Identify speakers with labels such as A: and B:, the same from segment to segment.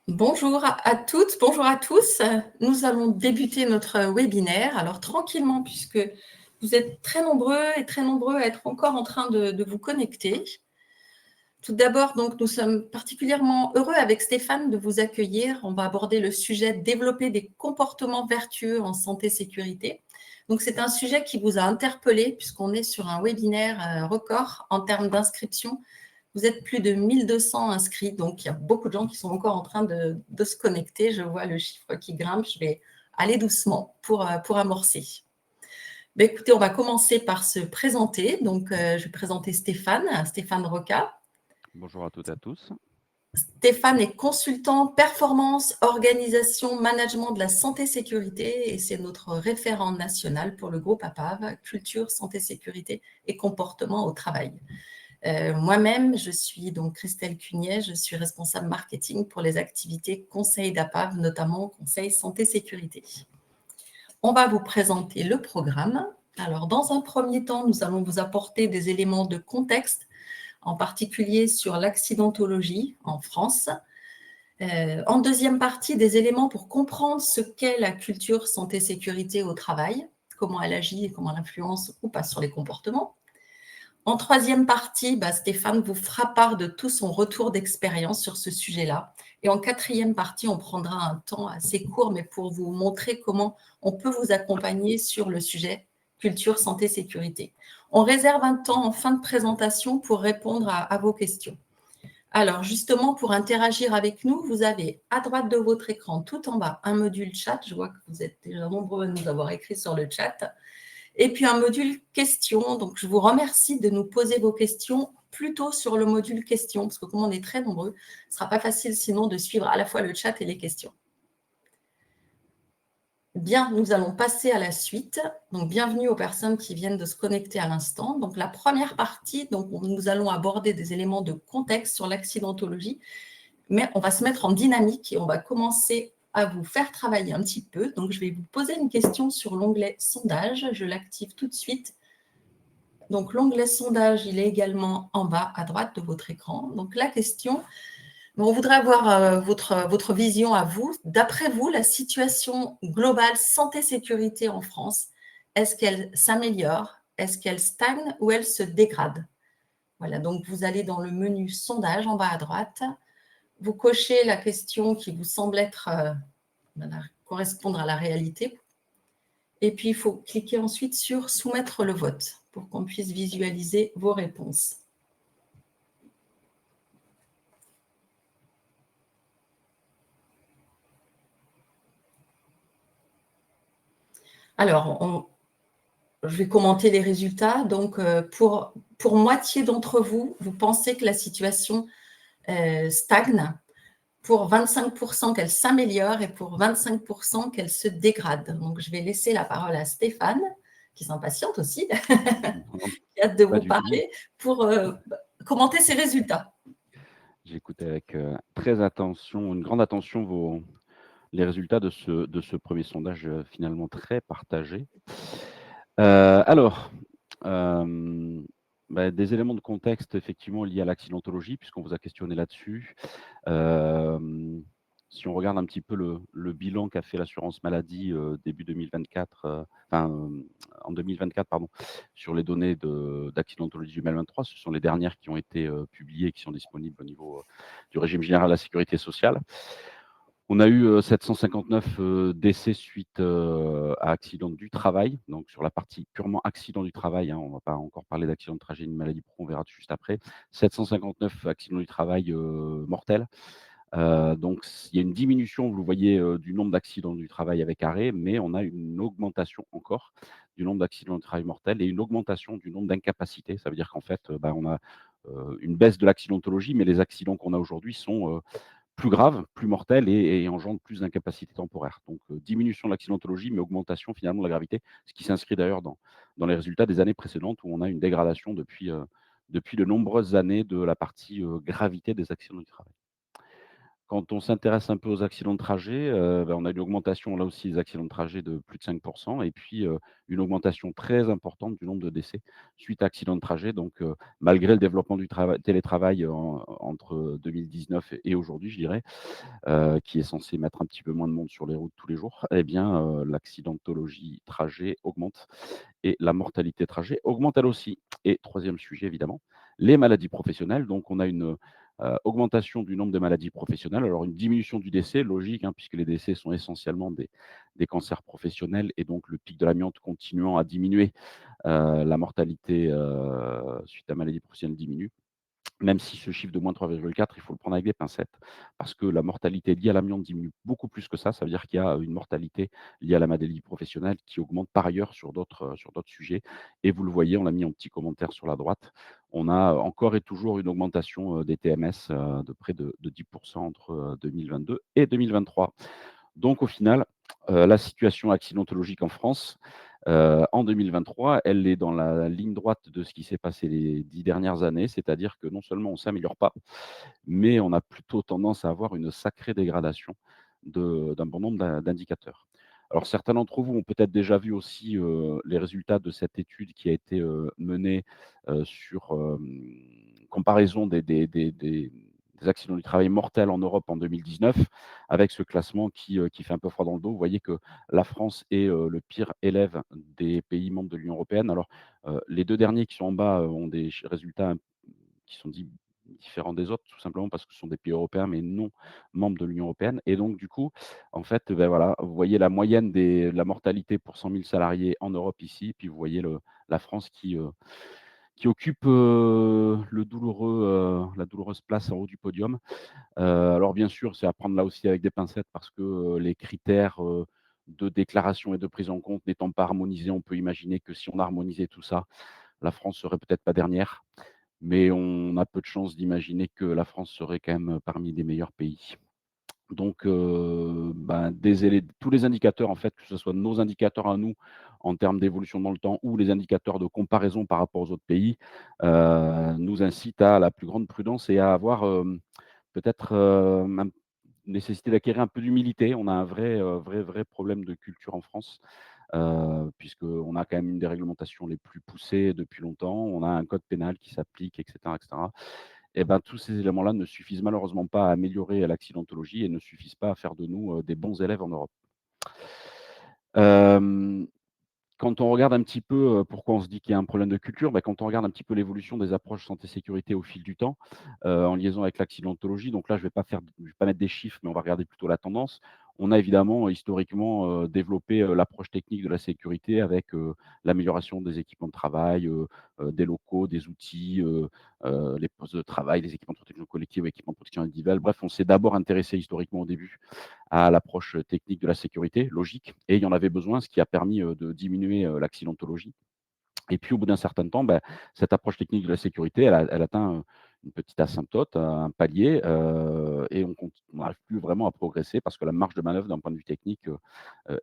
A: Bonjour à toutes, bonjour à tous. Nous allons débuter notre webinaire. Alors tranquillement, puisque vous êtes très nombreux et très nombreux à être encore en train de vous connecter. Tout d'abord, donc, nous sommes particulièrement heureux avec Stéphane de vous accueillir. On va aborder le sujet développer des comportements vertueux en santé-sécurité. Donc, c'est un sujet qui vous a interpellé puisqu'on est sur un webinaire record en termes d'inscription. Vous êtes plus de 1200 inscrits, donc il y a beaucoup de gens qui sont encore en train de se connecter. Je vois le chiffre qui grimpe. Je vais aller doucement pour amorcer. Ben, écoutez, on va commencer par se présenter. Donc, je vais présenter Stéphane Roca.
B: Bonjour à toutes et à tous.
A: Stéphane est consultant performance, organisation, management de la santé-sécurité et c'est notre référent national pour le groupe APAV, culture, santé-sécurité et comportement au travail. Moi-même, je suis donc Christelle Cugnet, je suis responsable marketing pour les activités conseil d'APAV, notamment conseil santé-sécurité. On va vous présenter le programme. Alors, dans un premier temps, nous allons vous apporter des éléments de contexte, en particulier sur l'accidentologie en France. En deuxième partie, des éléments pour comprendre ce qu'est la culture santé-sécurité au travail, comment elle agit et comment elle influence ou pas sur les comportements. En troisième partie, Stéphane vous fera part de tout son retour d'expérience sur ce sujet-là. Et en quatrième partie, on prendra un temps assez court, mais pour vous montrer comment on peut vous accompagner sur le sujet culture, santé, sécurité. On réserve un temps en fin de présentation pour répondre à vos questions. Alors, justement, pour interagir avec nous, vous avez à droite de votre écran, tout en bas, un module chat. Je vois que vous êtes déjà nombreux à nous avoir écrit sur le chat. Et puis un module questions. Donc, je vous remercie de nous poser vos questions plutôt sur le module questions, parce que comme on est très nombreux, ce ne sera pas facile sinon de suivre à la fois le chat et les questions. Bien, nous allons passer à la suite. Donc, bienvenue aux personnes qui viennent de se connecter à l'instant. Donc, la première partie, donc, nous allons aborder des éléments de contexte sur l'accidentologie, mais on va se mettre en dynamique et on va commencer à vous faire travailler un petit peu. Donc, je vais vous poser une question sur l'onglet sondage. Je l'active tout de suite. Donc, l'onglet sondage, il est également en bas à droite de votre écran. Donc, la question, on voudrait avoir votre vision à vous. D'après vous, la situation globale santé-sécurité en France, est-ce qu'elle s'améliore, est-ce qu'elle stagne ou elle se dégrade? Voilà, donc vous allez dans le menu sondage en bas à droite. Vous cochez la question qui vous semble correspondre à la réalité. Et puis, il faut cliquer ensuite sur « Soumettre le vote » pour qu'on puisse visualiser vos réponses. Alors, je vais commenter les résultats. Donc, pour moitié d'entre vous, vous pensez que la situation stagne, pour 25% qu'elle s'améliore et pour 25% qu'elle se dégrade. Donc, je vais laisser la parole à Stéphane, qui s'impatiente aussi, qui a hâte de
B: Pas
A: vous
B: du tout.
A: parler, pour commenter ces résultats.
B: J'écoute avec très attention, une grande attention les résultats de ce premier sondage finalement très partagé. Alors, des éléments de contexte effectivement liés à l'accidentologie, puisqu'on vous a questionné là-dessus. Si on regarde un petit peu le bilan qu'a fait l'assurance maladie début 2024, en 2024, pardon, sur les données d'accidentologie 2023, ce sont les dernières qui ont été publiées et qui sont disponibles au niveau du régime général de la sécurité sociale. On a eu 759 décès suite à accident du travail, donc sur la partie purement accident du travail, hein, on ne va pas encore parler d'accident de tragédie, de maladie pro, on verra juste après. 759 accidents du travail mortels. Donc il y a une diminution, vous le voyez, du nombre d'accidents du travail avec arrêt, mais on a une augmentation encore du nombre d'accidents du travail mortels et une augmentation du nombre d'incapacités. Ça veut dire qu'en fait, on a une baisse de l'accidentologie, mais les accidents qu'on a aujourd'hui sont plus graves, plus mortels et engendrent plus d'incapacités temporaires. Donc diminution de l'accidentologie, mais augmentation finalement de la gravité, ce qui s'inscrit d'ailleurs dans les résultats des années précédentes où on a une dégradation depuis de nombreuses années de la partie gravité des accidents du travail. Quand on s'intéresse un peu aux accidents de trajet, on a une augmentation là aussi des accidents de trajet de plus de 5 et puis, une augmentation très importante du nombre de décès suite à accidents de trajet. Donc, malgré le développement du télétravail entre 2019 et aujourd'hui, je dirais, qui est censé mettre un petit peu moins de monde sur les routes tous les jours, eh bien, l'accidentologie trajet augmente et la mortalité trajet augmente elle aussi. Et troisième sujet évidemment, les maladies professionnelles. Donc on a une, augmentation du nombre de maladies professionnelles. Alors une diminution du décès, logique, hein, puisque les décès sont essentiellement des cancers professionnels et donc le pic de l'amiante continuant à diminuer, la mortalité, suite à maladie professionnelle diminue. Même si ce chiffre de -3,4, il faut le prendre avec des pincettes, parce que la mortalité liée à l'amiante diminue beaucoup plus que ça. Ça veut dire qu'il y a une mortalité liée à la maladie professionnelle qui augmente par ailleurs sur d'autres sujets et vous le voyez, on l'a mis en petit commentaire sur la droite. On a encore et toujours une augmentation, des TMS, de près de 10 entre, 2022 et 2023. Donc au final, la situation accidentologique en France, en 2023, elle est dans la ligne droite de ce qui s'est passé les 10 dernières années. C'est-à-dire que non seulement on ne s'améliore pas, mais on a plutôt tendance à avoir une sacrée dégradation d'un bon nombre d'indicateurs. Alors certains d'entre vous ont peut-être déjà vu aussi, les résultats de cette étude qui a été, menée, sur, comparaison des accidents du travail mortels en Europe en 2019, avec ce classement qui fait un peu froid dans le dos. Vous voyez que la France est, le pire élève des pays membres de l'Union européenne. Alors, les 2 derniers qui sont en bas, ont des résultats qui sont différents des autres, tout simplement parce que ce sont des pays européens, mais non membres de l'Union européenne. Et donc du coup, en fait, voilà, vous voyez la moyenne de la mortalité pour 100 000 salariés en Europe ici, puis vous voyez la France qui occupe, la douloureuse place en haut du podium. Alors bien sûr, c'est à prendre là aussi avec des pincettes parce que, les critères, de déclaration et de prise en compte n'étant pas harmonisés, on peut imaginer que si on harmonisait tout ça, la France serait peut-être pas dernière. Mais on a peu de chances d'imaginer que la France serait quand même parmi les meilleurs pays. Donc, tous les indicateurs en fait, que ce soit nos indicateurs à nous, en termes d'évolution dans le temps ou les indicateurs de comparaison par rapport aux autres pays, nous incitent à la plus grande prudence et à avoir, peut-être, nécessité d'acquérir un peu d'humilité. On a un vrai problème de culture en France, puisqu'on a quand même une des réglementations les plus poussées depuis longtemps. On a un code pénal qui s'applique et cetera et cetera. Et ben, tous ces éléments-là ne suffisent malheureusement pas à améliorer l'accidentologie et ne suffisent pas à faire de nous, des bons élèves en Europe. Hem Quand on regarde un petit peu, pourquoi on se dit qu'il y a un problème de culture, quand on regarde un petit peu l'évolution des approches santé-sécurité au fil du temps, en liaison avec l'accidentologie, donc là je vais pas mettre des chiffres, mais on va regarder plutôt la tendance. On a évidemment historiquement, développé, l'approche technique de la sécurité avec, l'amélioration des équipements de travail, des locaux, des outils, les postes de travail, les équipements de protection collective, équipements de protection individuelle. Bref, on s'est d'abord intéressé historiquement au début à l'approche technique de la sécurité, logique, et il y en avait besoin, ce qui a permis, de diminuer, l'accidentologie. Et puis au bout d'un certain temps, cette approche technique de la sécurité, elle atteint, une petite asymptote, un palier, et on n'arrive plus vraiment à progresser parce que la marge de manœuvre d'un point de vue technique,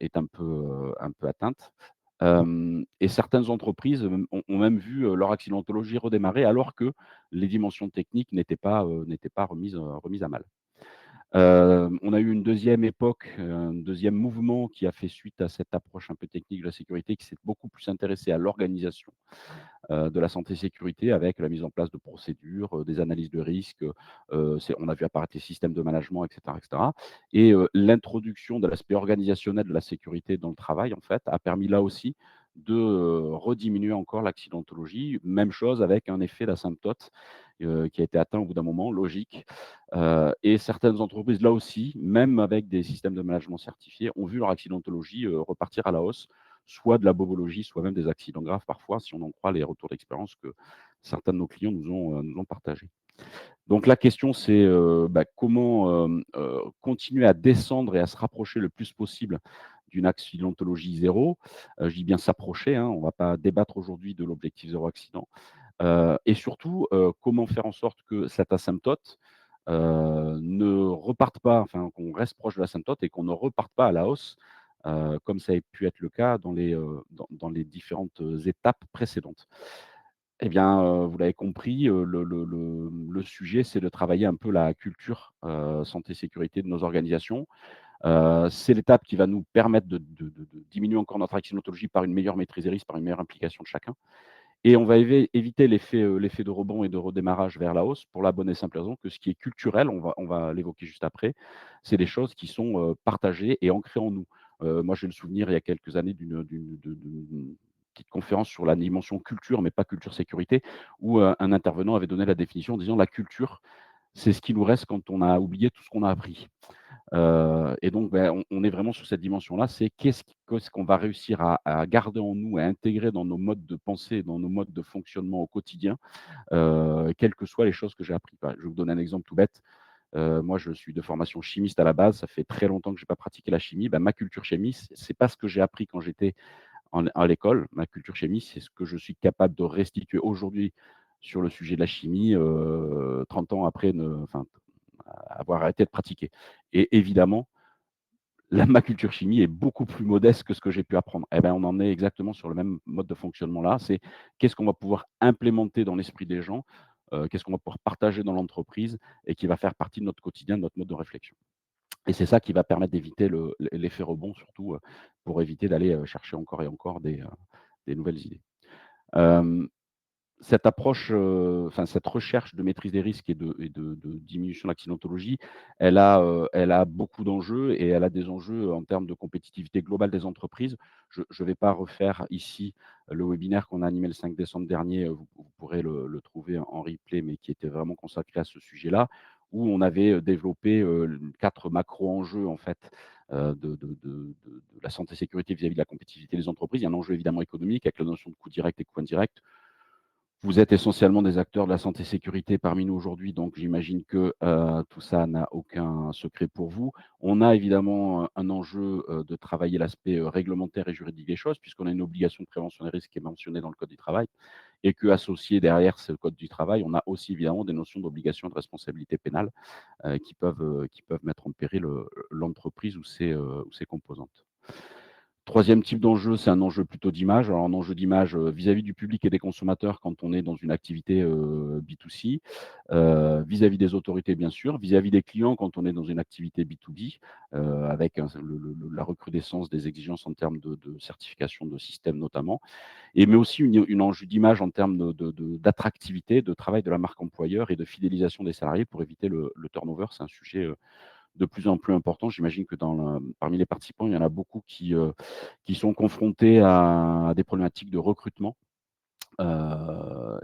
B: est un peu atteinte. Et certaines entreprises, ont même vu, leur accidentologie redémarrer alors que les dimensions techniques n'étaient pas remises à mal. On a eu une deuxième époque, un deuxième mouvement qui a fait suite à cette approche un peu technique de la sécurité, qui s'est beaucoup plus intéressé à l'organisation, de la santé-sécurité avec la mise en place de procédures, des analyses de risques, on a vu apparaître les systèmes de management et cetera et cetera. Et l'introduction de l'aspect organisationnel de la sécurité dans le travail, en fait, a permis là aussi de, rediminuer encore l'accidentologie. Même chose avec un effet d'asymptote, qui a été atteint au bout d'un moment, logique. Et certaines entreprises, là aussi, même avec des systèmes de management certifiés, ont vu leur accidentologie, repartir à la hausse, soit de la bobologie, soit même des accidents graves parfois, si on en croit les retours d'expérience que certains de nos clients nous ont partagés. Donc la question c'est, comment, continuer à descendre et à se rapprocher le plus possible d'une accidentologie zéro. Je dis bien s'approcher, hein, on ne va pas débattre aujourd'hui de l'objectif zéro accident. Et surtout, comment faire en sorte que cette asymptote, ne reparte pas, enfin qu'on reste proche de l'asymptote et qu'on ne reparte pas à la hausse, comme ça a pu être le cas dans les différentes, étapes précédentes. Eh bien, vous l'avez compris, le sujet, c'est de travailler un peu la culture, santé sécurité de nos organisations. C'est l'étape qui va nous permettre de diminuer encore notre accidentologie par une meilleure maîtrise des risques, par une meilleure implication de chacun. Et on va éviter l'effet de rebond et de redémarrage vers la hausse pour la bonne et simple raison que ce qui est culturel, on va l'évoquer juste après, c'est des choses qui sont, partagées et ancrées en nous. Moi, j'ai le souvenir il y a quelques années d'une petite conférence sur la dimension culture, mais pas culture sécurité, où, un intervenant avait donné la définition en disant: «La culture, c'est ce qui nous reste quand on a oublié tout ce qu'on a appris». Et donc, on est vraiment sur cette dimension-là, c'est qu'est-ce qu'on va réussir à garder en nous, à intégrer dans nos modes de pensée, dans nos modes de fonctionnement au quotidien, quelles que soient les choses que j'ai appris. Bah, je vais vous donner un exemple tout bête. Moi, je suis de formation chimiste à la base, ça fait très longtemps que j'ai pas pratiqué la chimie. Bah, ma culture chimie, c'est pas ce que j'ai appris quand j'étais à l'école. Ma culture chimie, c'est ce que je suis capable de restituer aujourd'hui sur le sujet de la chimie, 30 ans après avoir arrêté de pratiquer. Et évidemment, ma culture chimie est beaucoup plus modeste que ce que j'ai pu apprendre. Et ben, on en est exactement sur le même mode de fonctionnement là. C'est qu'est-ce qu'on va pouvoir implémenter dans l'esprit des gens, qu'est-ce qu'on va pouvoir partager dans l'entreprise et qui va faire partie de notre quotidien, de notre mode de réflexion. Et c'est ça qui va permettre d'éviter l'effet rebond surtout, pour éviter d'aller, chercher encore et encore des nouvelles idées. Hem Cette approche, enfin cette recherche de maîtrise des risques et de diminution de l'accidentologie, elle a beaucoup d'enjeux et elle a des enjeux en termes de compétitivité globale des entreprises. Je ne vais pas refaire ici le webinaire qu'on a animé le 5 décembre dernier, vous pourrez le trouver en replay, mais qui était vraiment consacré à ce sujet-là, où on avait, développé, 4 macro-enjeux en fait, de la santé sécurité vis-à-vis de la compétitivité des entreprises. Il y a un enjeu évidemment économique avec la notion de coût direct et coût indirect. Vous êtes essentiellement des acteurs de la santé sécurité parmi nous aujourd'hui, donc j'imagine que, tout ça n'a aucun secret pour vous. On a évidemment, un enjeu, de travailler l'aspect, réglementaire et juridique des choses, puisqu'on a une obligation de prévention des risques qui est mentionnée dans le code du travail et qu'associé derrière ce code du travail, on a aussi évidemment des notions d'obligation de responsabilité pénale, qui peuvent mettre en péril, l'entreprise ou ses composantes. Troisième type d'enjeu, c'est un enjeu plutôt d'image. Alors un enjeu d'image, vis-à-vis du public et des consommateurs quand on est dans une activité, B2C, vis-à-vis des autorités bien sûr, vis-à-vis des clients quand on est dans une activité B2B, avec un la recrudescence des exigences en termes de certification de systèmes notamment mais aussi une enjeu d'image en termes d'attractivité, de travail de la marque employeur et de fidélisation des salariés pour éviter le turnover. C'est un sujet, de plus en plus important. J'imagine que parmi les participants, il y en a beaucoup qui sont confrontés à des problématiques de recrutement,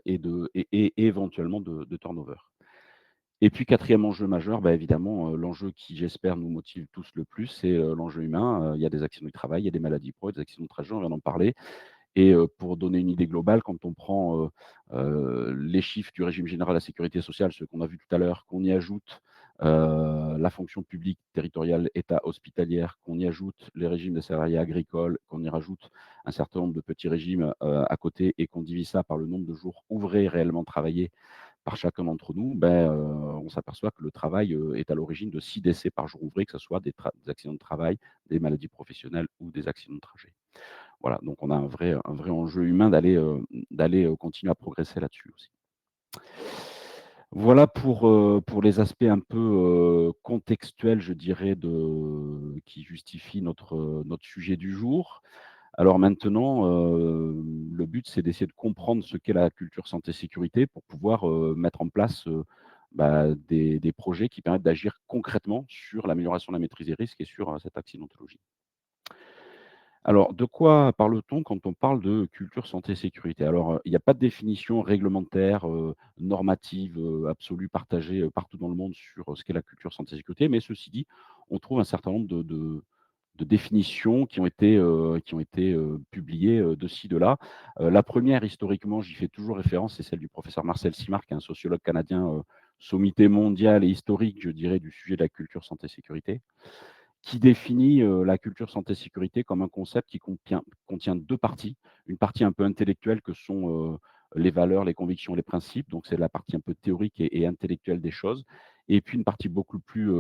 B: et éventuellement de turnover. Et puis quatrième enjeu majeur, bah, évidemment, l'enjeu qui j'espère nous motive tous le plus, c'est, l'enjeu humain. Il y a des accidents du travail, il y a des maladies pro, des accidents de trajet, on vient d'en parler. Et pour donner une idée globale, quand on prend, les chiffres du régime général de la sécurité sociale, ceux qu'on a vus tout à l'heure, qu'on y ajoute, la fonction publique territoriale, État, hospitalière, qu'on y ajoute les régimes de salariés agricoles, qu'on y rajoute un certain nombre de petits régimes, à côté et qu'on divise ça par le nombre de jours ouvrés réellement travaillés par chacun d'entre nous, on s'aperçoit que le travail, est à l'origine de 6 décès par jour ouvré, que ce soit des accidents de travail, des maladies professionnelles ou des accidents de trajet. Voilà, donc on a un vrai enjeu humain d'aller continuer à progresser là-dessus aussi. Voilà pour les aspects un peu, contextuels, je dirais, qui justifient notre sujet du jour. Alors maintenant, le but, c'est d'essayer de comprendre ce qu'est la culture santé sécurité pour pouvoir, mettre en place, des projets qui permettent d'agir concrètement sur l'amélioration de la maîtrise des risques et sur, cette accidentologie. Alors, de quoi parle-t-on quand on parle de culture santé sécurité? Alors, il n'y a pas de définition réglementaire, normative, absolue, partagée, partout dans le monde sur, ce qu'est la culture santé sécurité, mais ceci dit, on trouve un certain nombre de définitions qui ont été publiées, de ci, de là. La première historiquement, j'y fais toujours référence, c'est celle du professeur Marcel Simard, qui est un sociologue canadien, sommité mondial et historique, je dirais, du sujet de la culture santé sécurité, qui définit, la culture santé sécurité comme un concept qui contient 2 parties. Une partie un peu intellectuelle que sont, les valeurs, les convictions, les principes, donc c'est la partie un peu théorique et intellectuelle des choses. Et puis une partie beaucoup plus,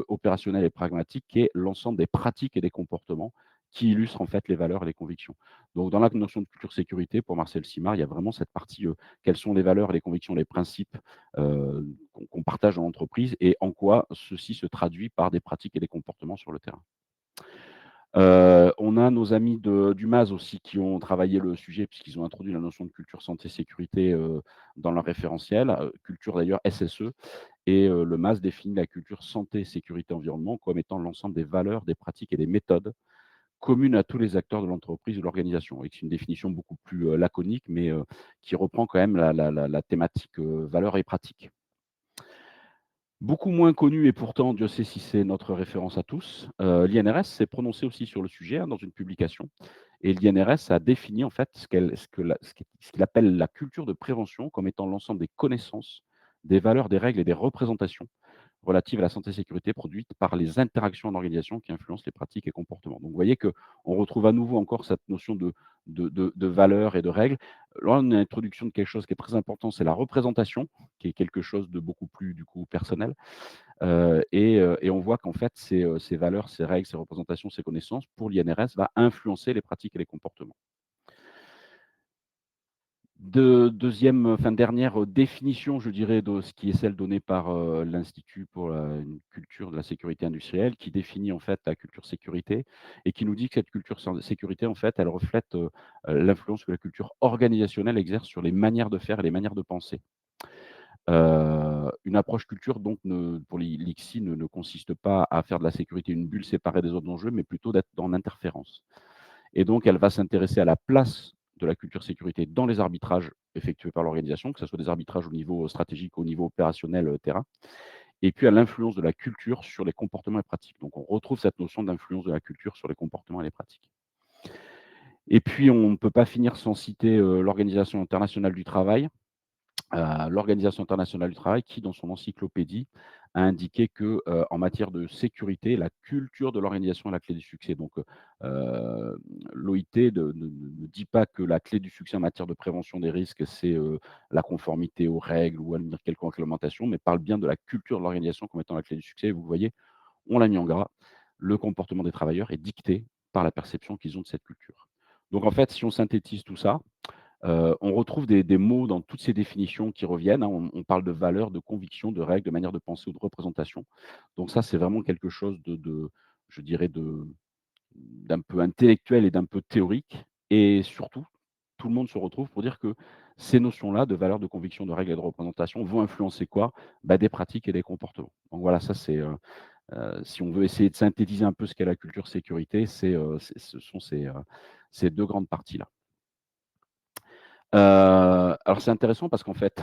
B: opérationnelle et pragmatique qui est l'ensemble des pratiques et des comportements qui illustre en fait les valeurs et les convictions. Donc dans la notion de culture sécurité, pour Marcel Simard, il y a vraiment cette partie, quelles sont les valeurs et les convictions, les principes, qu'on partage dans l'entreprise et en quoi ceci se traduit par des pratiques et des comportements sur le terrain. On a nos amis du MAS aussi qui ont travaillé le sujet puisqu'ils ont introduit la notion de culture santé sécurité, dans leur référentiel, culture d'ailleurs SSE et le MAS définit la culture santé sécurité environnement comme étant l'ensemble des valeurs, des pratiques et des méthodes communes à tous les acteurs de l'entreprise ou de l'organisation et c'est une définition beaucoup plus, laconique mais, qui reprend quand même la thématique, valeurs et pratiques. Beaucoup moins connu et pourtant Dieu sait si c'est notre référence à tous, l'INRS s'est prononcé aussi sur le sujet, hein, dans une publication et l'INRS a défini en fait ce qu'il appelle la culture de prévention comme étant l'ensemble des connaissances, des valeurs, des règles et des représentations relatives à la santé et sécurité produites par les interactions en organisation qui influencent les pratiques et comportements. Donc vous voyez qu'on retrouve à nouveau encore cette notion de valeurs et de règles. Là, on a une introduction de quelque chose qui est très important, c'est la représentation, qui est quelque chose de beaucoup plus du coup personnel. Et on voit qu'en fait ces valeurs, ces règles, ces représentations, ces connaissances pour l'INRS va influencer les pratiques et les comportements. Dernière définition, je dirais, de ce qui est celle donnée par, l'Institut pour une culture de la sécurité industrielle, qui définit en fait la culture sécurité et qui nous dit que cette culture sécurité, en fait, elle reflète, l'influence que la culture organisationnelle exerce sur les manières de faire et les manières de penser. Une approche culture donc pour l'ICSI ne consiste pas à faire de la sécurité une bulle séparée des autres enjeux, mais plutôt d'être en interférence. Et donc elle va s'intéresser à la place de la culture sécurité dans les arbitrages effectués par l'organisation, que ce soit des arbitrages au niveau stratégique, au niveau opérationnel, terrain, et puis à l'influence de la culture sur les comportements et pratiques. Donc on retrouve cette notion d'influence de la culture sur les comportements et les pratiques. Et puis on ne peut pas finir sans citer, l'Organisation internationale du travail, l'Organisation internationale du travail qui, dans son encyclopédie, a indiqué que, en matière de sécurité, la culture de l'organisation est la clé du succès. Donc, l'OIT ne dit pas que la clé du succès en matière de prévention des risques, c'est, la conformité aux règles ou advenir quelconque réglementation, mais parle bien de la culture de l'organisation comme étant la clé du succès. Et vous voyez, on l'a mis en gras, le comportement des travailleurs est dicté par la perception qu'ils ont de cette culture. Donc en fait, si on synthétise tout ça, on retrouve des mots dans toutes ces définitions qui reviennent, hein. On parle de valeurs, de convictions, de règles, de manière de penser ou de représentation. Donc ça, c'est vraiment quelque chose je dirais d'un peu intellectuel et d'un peu théorique et surtout, tout le monde se retrouve pour dire que ces notions-là de valeurs, de convictions, de règles et de représentation vont influencer quoi? Bah, des pratiques et des comportements. Donc voilà, ça c'est, si on veut essayer de synthétiser un peu ce qu'est la culture sécurité, ce sont ces 2 grandes parties-là. Alors c'est intéressant parce qu'en fait,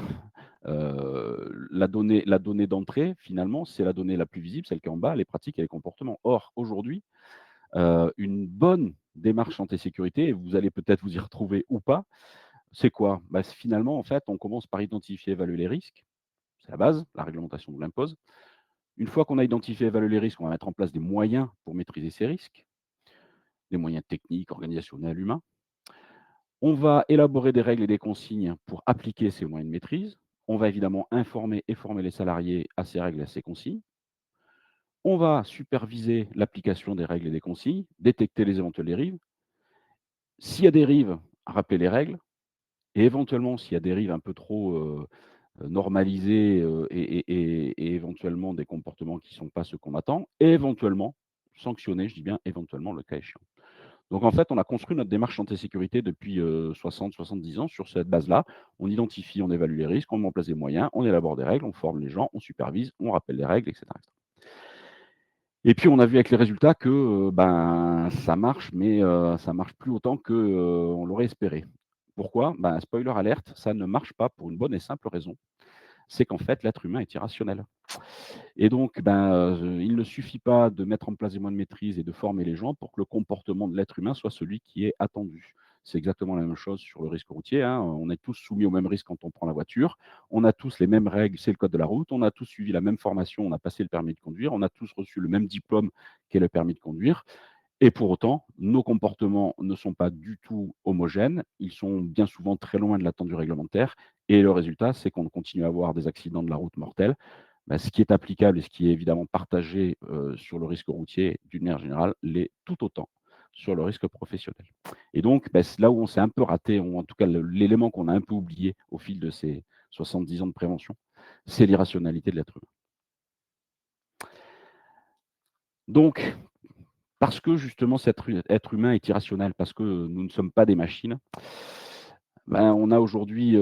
B: la donnée d'entrée finalement, c'est la donnée la plus visible, celle qui est en bas, les pratiques et les comportements. Or aujourd'hui, une bonne démarche santé sécurité et vous allez peut-être vous y retrouver ou pas, c'est quoi? Bah, c'est finalement en fait, on commence par identifier et évaluer les risques, c'est la base, la réglementation nous l'impose. Une fois qu'on a identifié et évalué les risques, on va mettre en place des moyens pour maîtriser ces risques, des moyens techniques, organisationnels, humains. On va élaborer des règles et des consignes pour appliquer ces moyens de maîtrise. On va évidemment informer et former les salariés à ces règles et à ces consignes. On va superviser l'application des règles et des consignes, détecter les éventuelles dérives. S'il y a dérive, rappeler les règles et éventuellement, s'il y a dérive un peu trop, normalisées, et éventuellement des comportements qui ne sont pas ceux qu'on attend, éventuellement sanctionner, je dis bien éventuellement, le cas échéant. Donc en fait, on a construit notre démarche santé sécurité depuis, 60-70 ans sur cette base-là. On identifie, on évalue les risques, on met en place des moyens, on élabore des règles, on forme les gens, on supervise, on rappelle les règles et cetera et cetera. Et puis on a vu avec les résultats que, ben, ça marche, mais, ça marche plus autant que, on l'aurait espéré. Pourquoi? Ben, spoiler alerte, ça ne marche pas pour une bonne et simple raison, c'est qu'en fait l'être humain est irrationnel. Et donc, ben, il ne suffit pas de mettre en place des moyens de maîtrise et de former les gens pour que le comportement de l'être humain soit celui qui est attendu. C'est exactement la même chose sur le risque routier, hein. On est tous soumis au même risque quand on prend la voiture. On a tous les mêmes règles, c'est le code de la route. On a tous suivi la même formation, on a passé le permis de conduire. On a tous reçu le même diplôme qu'est le permis de conduire. Et pour autant, nos comportements ne sont pas du tout homogènes. Ils sont bien souvent très loin de l'attendu réglementaire. Et le résultat, c'est qu'on continue à avoir des accidents de la route mortels. Bah, ce qui est applicable et ce qui est évidemment partagé, sur le risque routier d'une manière générale l'est tout autant sur le risque professionnel. Et donc, c'est là où on s'est un peu raté, ou en tout cas l'élément qu'on a un peu oublié au fil de ces 70 ans de prévention, c'est l'irrationalité de l'être humain. Donc, parce que justement cet être humain est irrationnel, parce que nous ne sommes pas des machines, on a aujourd'hui,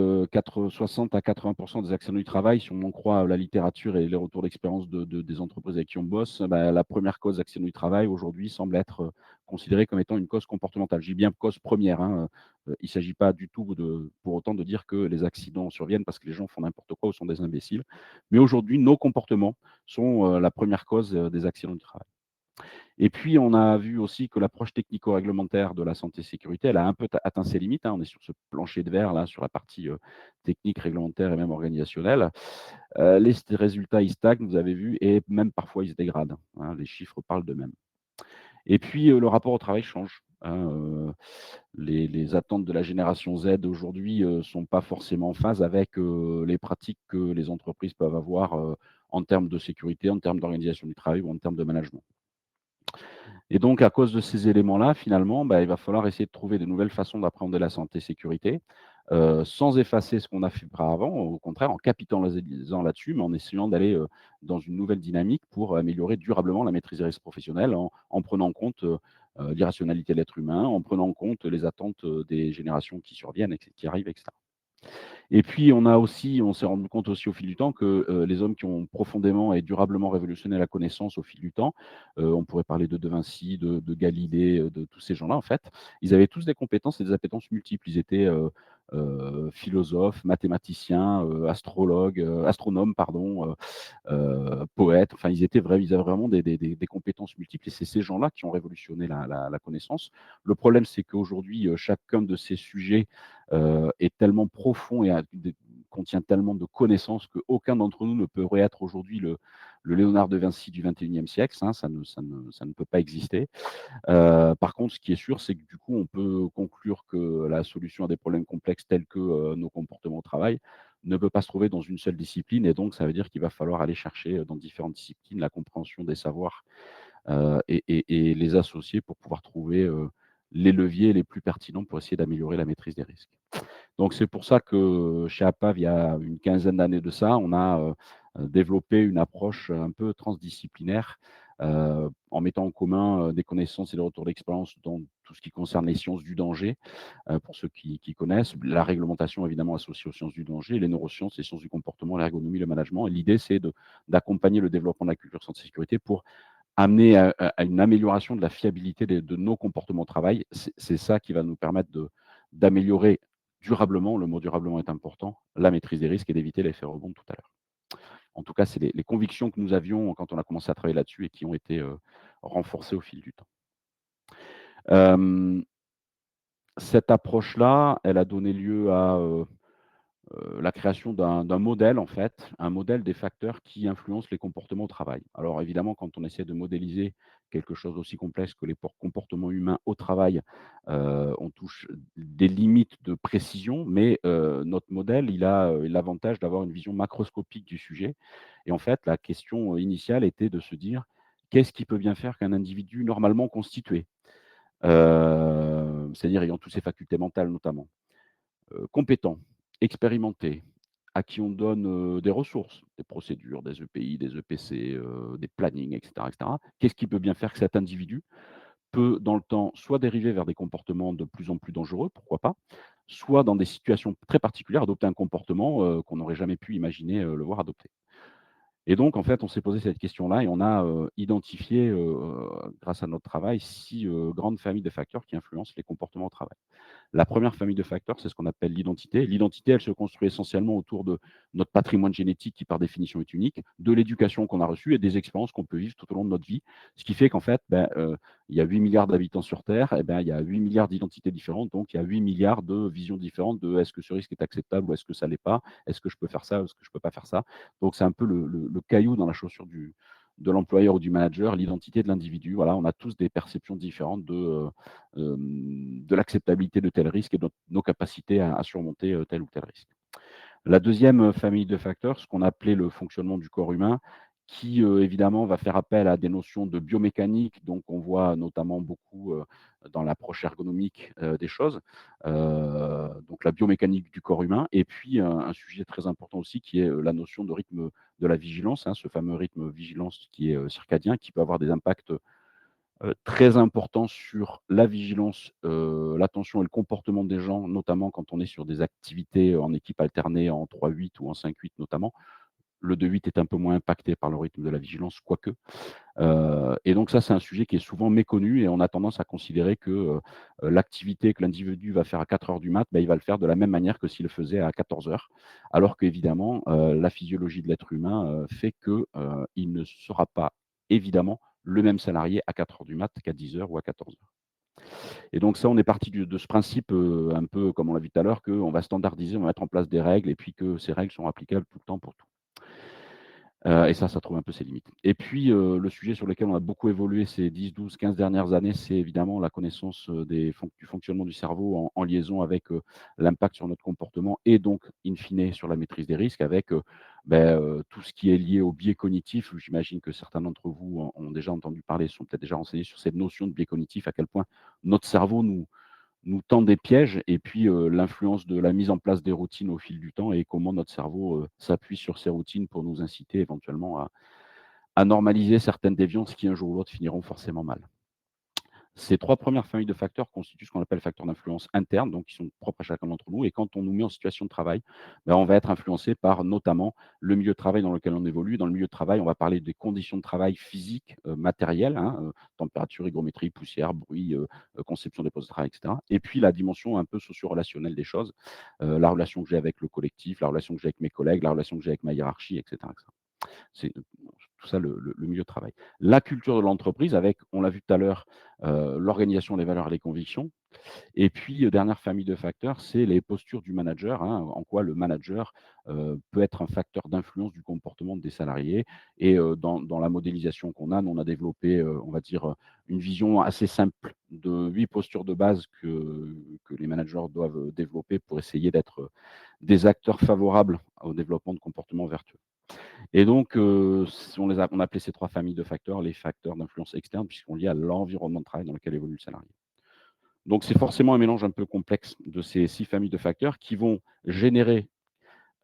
B: 60 à 80 des accidents du travail, si on en croit la littérature et les retours d'expérience des entreprises avec qui on bosse, la première cause d'accident du travail aujourd'hui semble être, considérée comme étant une cause comportementale. Je dis bien cause première, hein, il ne s'agit pas du tout pour autant de dire que les accidents surviennent parce que les gens font n'importe quoi ou sont des imbéciles. Mais aujourd'hui, nos comportements sont, la première cause, des accidents du travail. Et puis, on a vu aussi que l'approche technico-réglementaire de la santé-sécurité, elle a un peu atteint ses limites, hein. On est sur ce plancher de verre là, sur la partie, technique, réglementaire et même organisationnelle. Les résultats, ils stagnent, vous avez vu, et même parfois ils se dégradent, hein. Les chiffres parlent d'eux-mêmes. Et puis, le rapport au travail change, hein, les attentes de la génération Z aujourd'hui, sont pas forcément en phase avec, les pratiques que les entreprises peuvent avoir, en termes de sécurité, en termes d'organisation du travail ou en termes de management. Et donc, à cause de ces éléments-là, finalement, il va falloir essayer de trouver de nouvelles façons d'appréhender la santé-sécurité, sans effacer ce qu'on a fait auparavant, au contraire, en capitalisant là-dessus, mais en essayant d'aller, dans une nouvelle dynamique pour améliorer durablement la maîtrise des risques professionnels en prenant en compte, l'irrationalité de l'être humain, en prenant en compte les attentes, des générations qui surviennent et qui arrivent, etc. Et puis on s'est rendu compte aussi au fil du temps que, les hommes qui ont profondément et durablement révolutionné la connaissance au fil du temps, on pourrait parler de Vinci, de Galilée, de tous ces gens-là en fait, ils avaient tous des compétences et des appétences multiples. Ils étaient, philosophes, mathématiciens, astrologues, astronomes pardon, poètes, enfin ils avaient vraiment des compétences multiples et c'est ces gens-là qui ont révolutionné la connaissance. Le problème, c'est qu'aujourd'hui, chacun de ces sujets, est tellement profond et contient tellement de connaissances qu'aucun d'entre nous ne pourrait être aujourd'hui le Léonard de Vinci du XXIe siècle, hein, ça ne peut pas exister. Par contre, ce qui est sûr, c'est que du coup, on peut conclure que la solution à des problèmes complexes tels que, nos comportements au travail ne peut pas se trouver dans une seule discipline et donc ça veut dire qu'il va falloir aller chercher, dans différentes disciplines la compréhension des savoirs, et les associer pour pouvoir trouver, les leviers les plus pertinents pour essayer d'améliorer la maîtrise des risques. Donc c'est pour ça que chez APAV, il y a une quinzaine d'années de ça, on a, développé une approche un peu transdisciplinaire, en mettant en commun, des connaissances et des retours d'expérience dans tout ce qui concerne les sciences du danger, pour ceux qui connaissent, la réglementation évidemment associée aux sciences du danger, les neurosciences, les sciences du comportement, l'ergonomie, le management. Et l'idée, c'est d'accompagner le développement de la culture santé sécurité pour amener à une amélioration de la fiabilité de nos comportements au travail. C'est ça qui va nous permettre d'améliorer durablement, le mot durablement est important, la maîtrise des risques et d'éviter l'effet rebond de tout à l'heure. En tout cas, c'est les convictions que nous avions quand on a commencé à travailler là-dessus et qui ont été, renforcées au fil du temps. Hem, Cette approche-là, elle a donné lieu à, la création d'un modèle en fait, un modèle des facteurs qui influencent les comportements au travail. Alors évidemment, quand on essaie de modéliser quelque chose d'aussi complexe que les comportements humains au travail, on touche des limites de précision, mais notre modèle, il a, l'avantage d'avoir une vision macroscopique du sujet et en fait, la question initiale était de se dire: «Qu'est-ce qui peut bien faire qu'un individu normalement constitué?» C'est-à-dire ayant toutes ses facultés mentales notamment. Compétent, expérimenté, à qui on donne, des ressources, des procédures, des EPI, des EPC, des plannings et cetera. Qu'est-ce qui peut bien faire que cet individu peut, dans le temps, soit dériver vers des comportements de plus en plus dangereux, pourquoi pas, soit dans des situations très particulières, adopter un comportement, qu'on n'aurait jamais pu imaginer, le voir adopter. Et donc en fait, on s'est posé cette question-là et on a, identifié, grâce à notre travail 6 grandes familles de facteurs qui influencent les comportements au travail. La première famille de facteurs, c'est ce qu'on appelle l'identité. L'identité, elle se construit essentiellement autour de notre patrimoine génétique qui, par définition, est unique, de l'éducation qu'on a reçue et des expériences qu'on peut vivre tout au long de notre vie. Ce qui fait qu'en fait, il y a 8 milliards d'habitants sur terre, et il y a 8 milliards d'identités différentes, donc il y a 8 milliards de visions différentes de est-ce que ce risque est acceptable ou est-ce que ça l'est pas? Est-ce que je peux faire ça ou est-ce que je peux pas faire ça? Donc c'est un peu le caillou dans la chaussure de l'employeur ou du manager, l'identité de l'individu. Voilà, on a tous des perceptions différentes de l'acceptabilité de tel risque et de nos capacités à surmonter, tel ou tel risque. La deuxième famille de facteurs, ce qu'on appelait le fonctionnement du corps humain, qui, évidemment va faire appel à des notions de biomécanique, donc on voit notamment beaucoup, dans l'approche ergonomique, des choses, donc la biomécanique du corps humain et puis un sujet très important aussi qui est, la notion de rythme de la vigilance, hein, ce fameux rythme vigilance qui est, circadien, qui peut avoir des impacts, très importants sur la vigilance, l'attention et le comportement des gens, notamment quand on est sur des activités en équipe alternée en 3-8 ou en 5-8 notamment. Le 2-8 est un peu moins impacté par le rythme de la vigilance, quoique. Et donc ça, c'est un sujet qui est souvent méconnu et on a tendance à considérer que, l'activité que l'individu va faire à 4 heures du mat, bah, il va le faire de la même manière que s'il le faisait à 14 heures. Alors qu'évidemment, la physiologie de l'être humain, fait que, il ne sera pas évidemment le même salarié à 4 heures du mat qu'à 10 heures ou à 14 heures. Et donc ça, on est parti de ce principe, un peu comme on l'a vu tout à l'heure, qu'on va standardiser, on va mettre en place des règles et puis que ces règles sont applicables tout le temps pour tout. Et ça trouve un peu ses limites. Et puis, le sujet sur lequel on a beaucoup évolué ces 10, 12, 15 dernières années, c'est évidemment la connaissance, du fonctionnement du cerveau en liaison avec, l'impact sur notre comportement et donc in fine sur la maîtrise des risques avec, tout ce qui est lié au biais cognitif. J'imagine que certains d'entre vous ont déjà entendu parler, sont peut-être déjà renseignés sur cette notion de biais cognitif, à quel point notre cerveau nous tend des pièges et puis, l'influence de la mise en place des routines au fil du temps et comment notre cerveau, s'appuie sur ces routines pour nous inciter éventuellement à normaliser certaines déviances qui un jour ou l'autre finiront forcément mal. Ces 3 premières familles de facteurs constituent ce qu'on appelle facteurs d'influence internes, donc qui sont propres à chacun d'entre nous et quand on nous met en situation de travail, on va être influencé par notamment le milieu de travail dans lequel on évolue. Dans le milieu de travail, on va parler des conditions de travail physiques, matérielles, hein, température, hygrométrie, poussière, bruit, conception des postes de travail et cetera et puis la dimension un peu socio-relationnelle des choses, la relation que j'ai avec le collectif, la relation que j'ai avec mes collègues, la relation que j'ai avec ma hiérarchie et cetera et cetera. C'est tout ça le milieu de travail. La culture de l'entreprise avec, on l'a vu tout à l'heure, l'organisation, les valeurs et les convictions. Et puis, dernière famille de facteurs, c'est les postures du manager, hein, en quoi le manager, peut être un facteur d'influence du comportement des salariés et dans la modélisation qu'on a, nous on a développé, on va dire, une vision assez simple de 8 postures de base que les managers doivent développer pour essayer d'être, des acteurs favorables au développement de comportements vertueux. Et donc, on a appelé ces 3 familles de facteurs, les facteurs d'influence externe, puisqu'ils sont liés à l'environnement de travail dans lequel évolue le salarié. Donc c'est forcément un mélange un peu complexe de ces 6 familles de facteurs qui vont générer,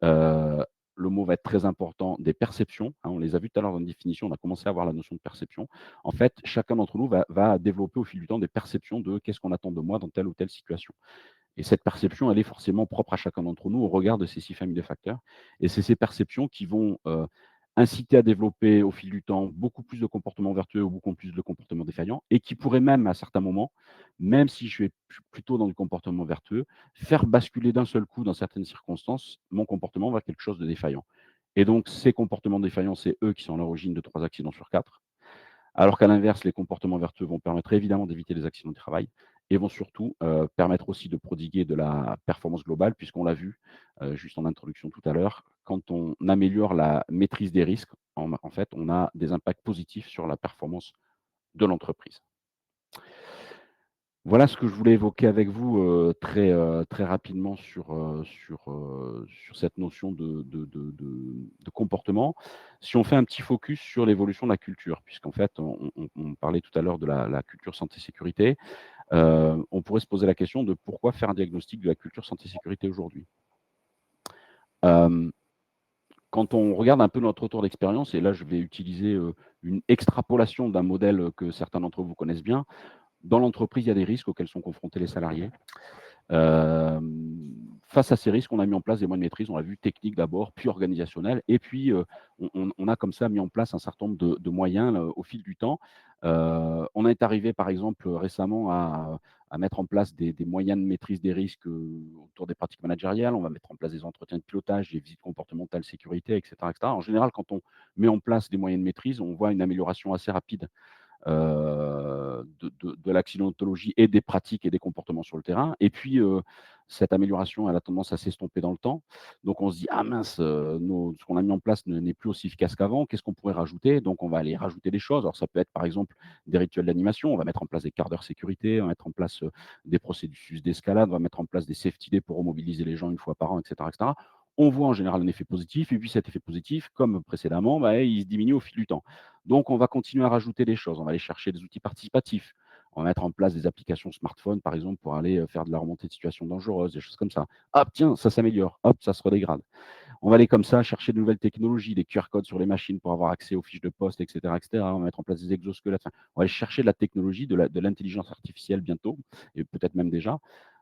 B: heu, le mot va être très important, des perceptions, hein, on les a vues tout à l'heure dans une définition, on a commencé à voir la notion de perception. En fait, chacun d'entre nous va développer au fil du temps des perceptions de qu'est-ce qu'on attend de moi dans telle ou telle situation. Et cette perception, elle est forcément propre à chacun d'entre nous au regard de ces 6 familles de facteurs. Et c'est ces perceptions qui vont, inciter à développer au fil du temps beaucoup plus de comportements vertueux ou beaucoup plus de comportements défaillants et qui pourraient même à certains moments, même si je suis plutôt dans du comportement vertueux, faire basculer d'un seul coup dans certaines circonstances mon comportement vers quelque chose de défaillant. Et donc ces comportements défaillants, c'est eux qui sont à l'origine de 3 accidents sur 4. Alors qu'à l'inverse, les comportements vertueux vont permettre évidemment d'éviter les accidents du travail et vont surtout, permettre aussi de prodiguer de la performance globale puisqu'on l'a vu, juste en introduction tout à l'heure, quand on améliore la maîtrise des risques, en fait, on a des impacts positifs sur la performance de l'entreprise. Voilà ce que je voulais évoquer avec vous, très rapidement sur cette notion de comportement. Si on fait un petit focus sur l'évolution de la culture, puisqu'en fait, on parlait tout à l'heure de la culture santé-sécurité, on pourrait se poser la question de pourquoi faire un diagnostic de la culture santé-sécurité aujourd'hui? Hem, Quand on regarde un peu notre retour d'expérience et là je vais utiliser, une extrapolation d'un modèle, que certains d'entre vous connaissent bien. Dans l'entreprise, il y a des risques auxquels sont confrontés les salariés. Face à ces risques, on a mis en place des moyens de maîtrise, on l'a vu, techniques d'abord, puis organisationnels et puis, on a comme ça mis en place un certain nombre de moyens là, au fil du temps. On est arrivé par exemple, récemment à mettre en place des moyens de maîtrise des risques, autour des pratiques managériales. On va mettre en place des entretiens de pilotage, des visites comportementales sécurité et cetera et cetera. En général, quand on met en place des moyens de maîtrise, on voit une amélioration assez rapide de l'accidentologie et des pratiques et des comportements sur le terrain. Et puis, cette amélioration, elle a tendance à s'estomper dans le temps. Donc on se dit: «Ah mince, ce qu'on a mis en place n'est plus aussi efficace qu'avant. Qu'est-ce qu'on pourrait rajouter?» Donc on va aller rajouter des choses. Alors ça peut être par exemple des rituels d'animation. On va mettre en place des quarts d'heure sécurité, on va mettre en place, des processus d'escalade, on va mettre en place des safety days pour remobiliser les gens une fois par an et cetera et cetera. On voit en général un effet positif et puis cet effet positif, comme précédemment, bah, il se diminue au fil du temps. Donc on va continuer à rajouter des choses, on va aller chercher des outils participatifs, on va mettre en place des applications smartphone, par exemple, pour aller, faire de la remontée de situations dangereuses, des choses comme ça. Hop, tiens, ça s'améliore, hop, ça se redégrade. On va aller comme ça chercher de nouvelles technologies, des QR codes sur les machines pour avoir accès aux fiches de poste, et cetera. On va mettre en place des exosquelettes. Enfin, on va aller chercher de la technologie, de l'intelligence artificielle bientôt et peut-être même déjà.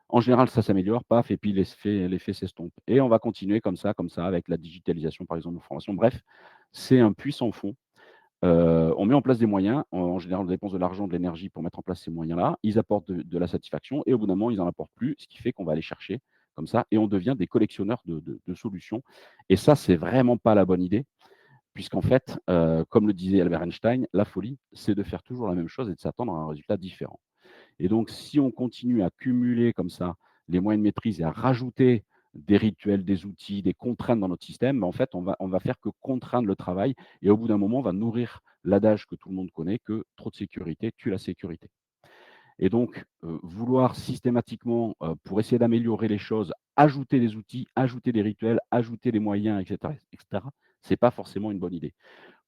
B: En général, ça s'améliore, paf, et puis l'effet s'estompe. Et on va continuer comme ça, avec la digitalisation, par exemple, de formation. Bref, c'est un puissant fond. On met en place des moyens. En général, on dépense de l'argent, de l'énergie pour mettre en place ces moyens-là. Ils apportent de la satisfaction et au bout d'un moment, ils n'en apportent plus, ce qui fait qu'on va aller chercher comme ça et on devient des collectionneurs de solutions. Et ça, c'est vraiment pas la bonne idée puisqu'en fait, comme le disait Albert Einstein, la folie, c'est de faire toujours la même chose et de s'attendre à un résultat différent. Et donc, si on continue à cumuler comme ça les moyens de maîtrise et à rajouter des rituels, des outils, des contraintes dans notre système, en fait, on va faire que contraindre le travail et au bout d'un moment, on va nourrir l'adage que tout le monde connaît, que trop de sécurité tue la sécurité. Et donc, vouloir systématiquement, pour essayer d'améliorer les choses, ajouter des outils, ajouter des rituels, ajouter des moyens, et cetera, c'est pas forcément une bonne idée.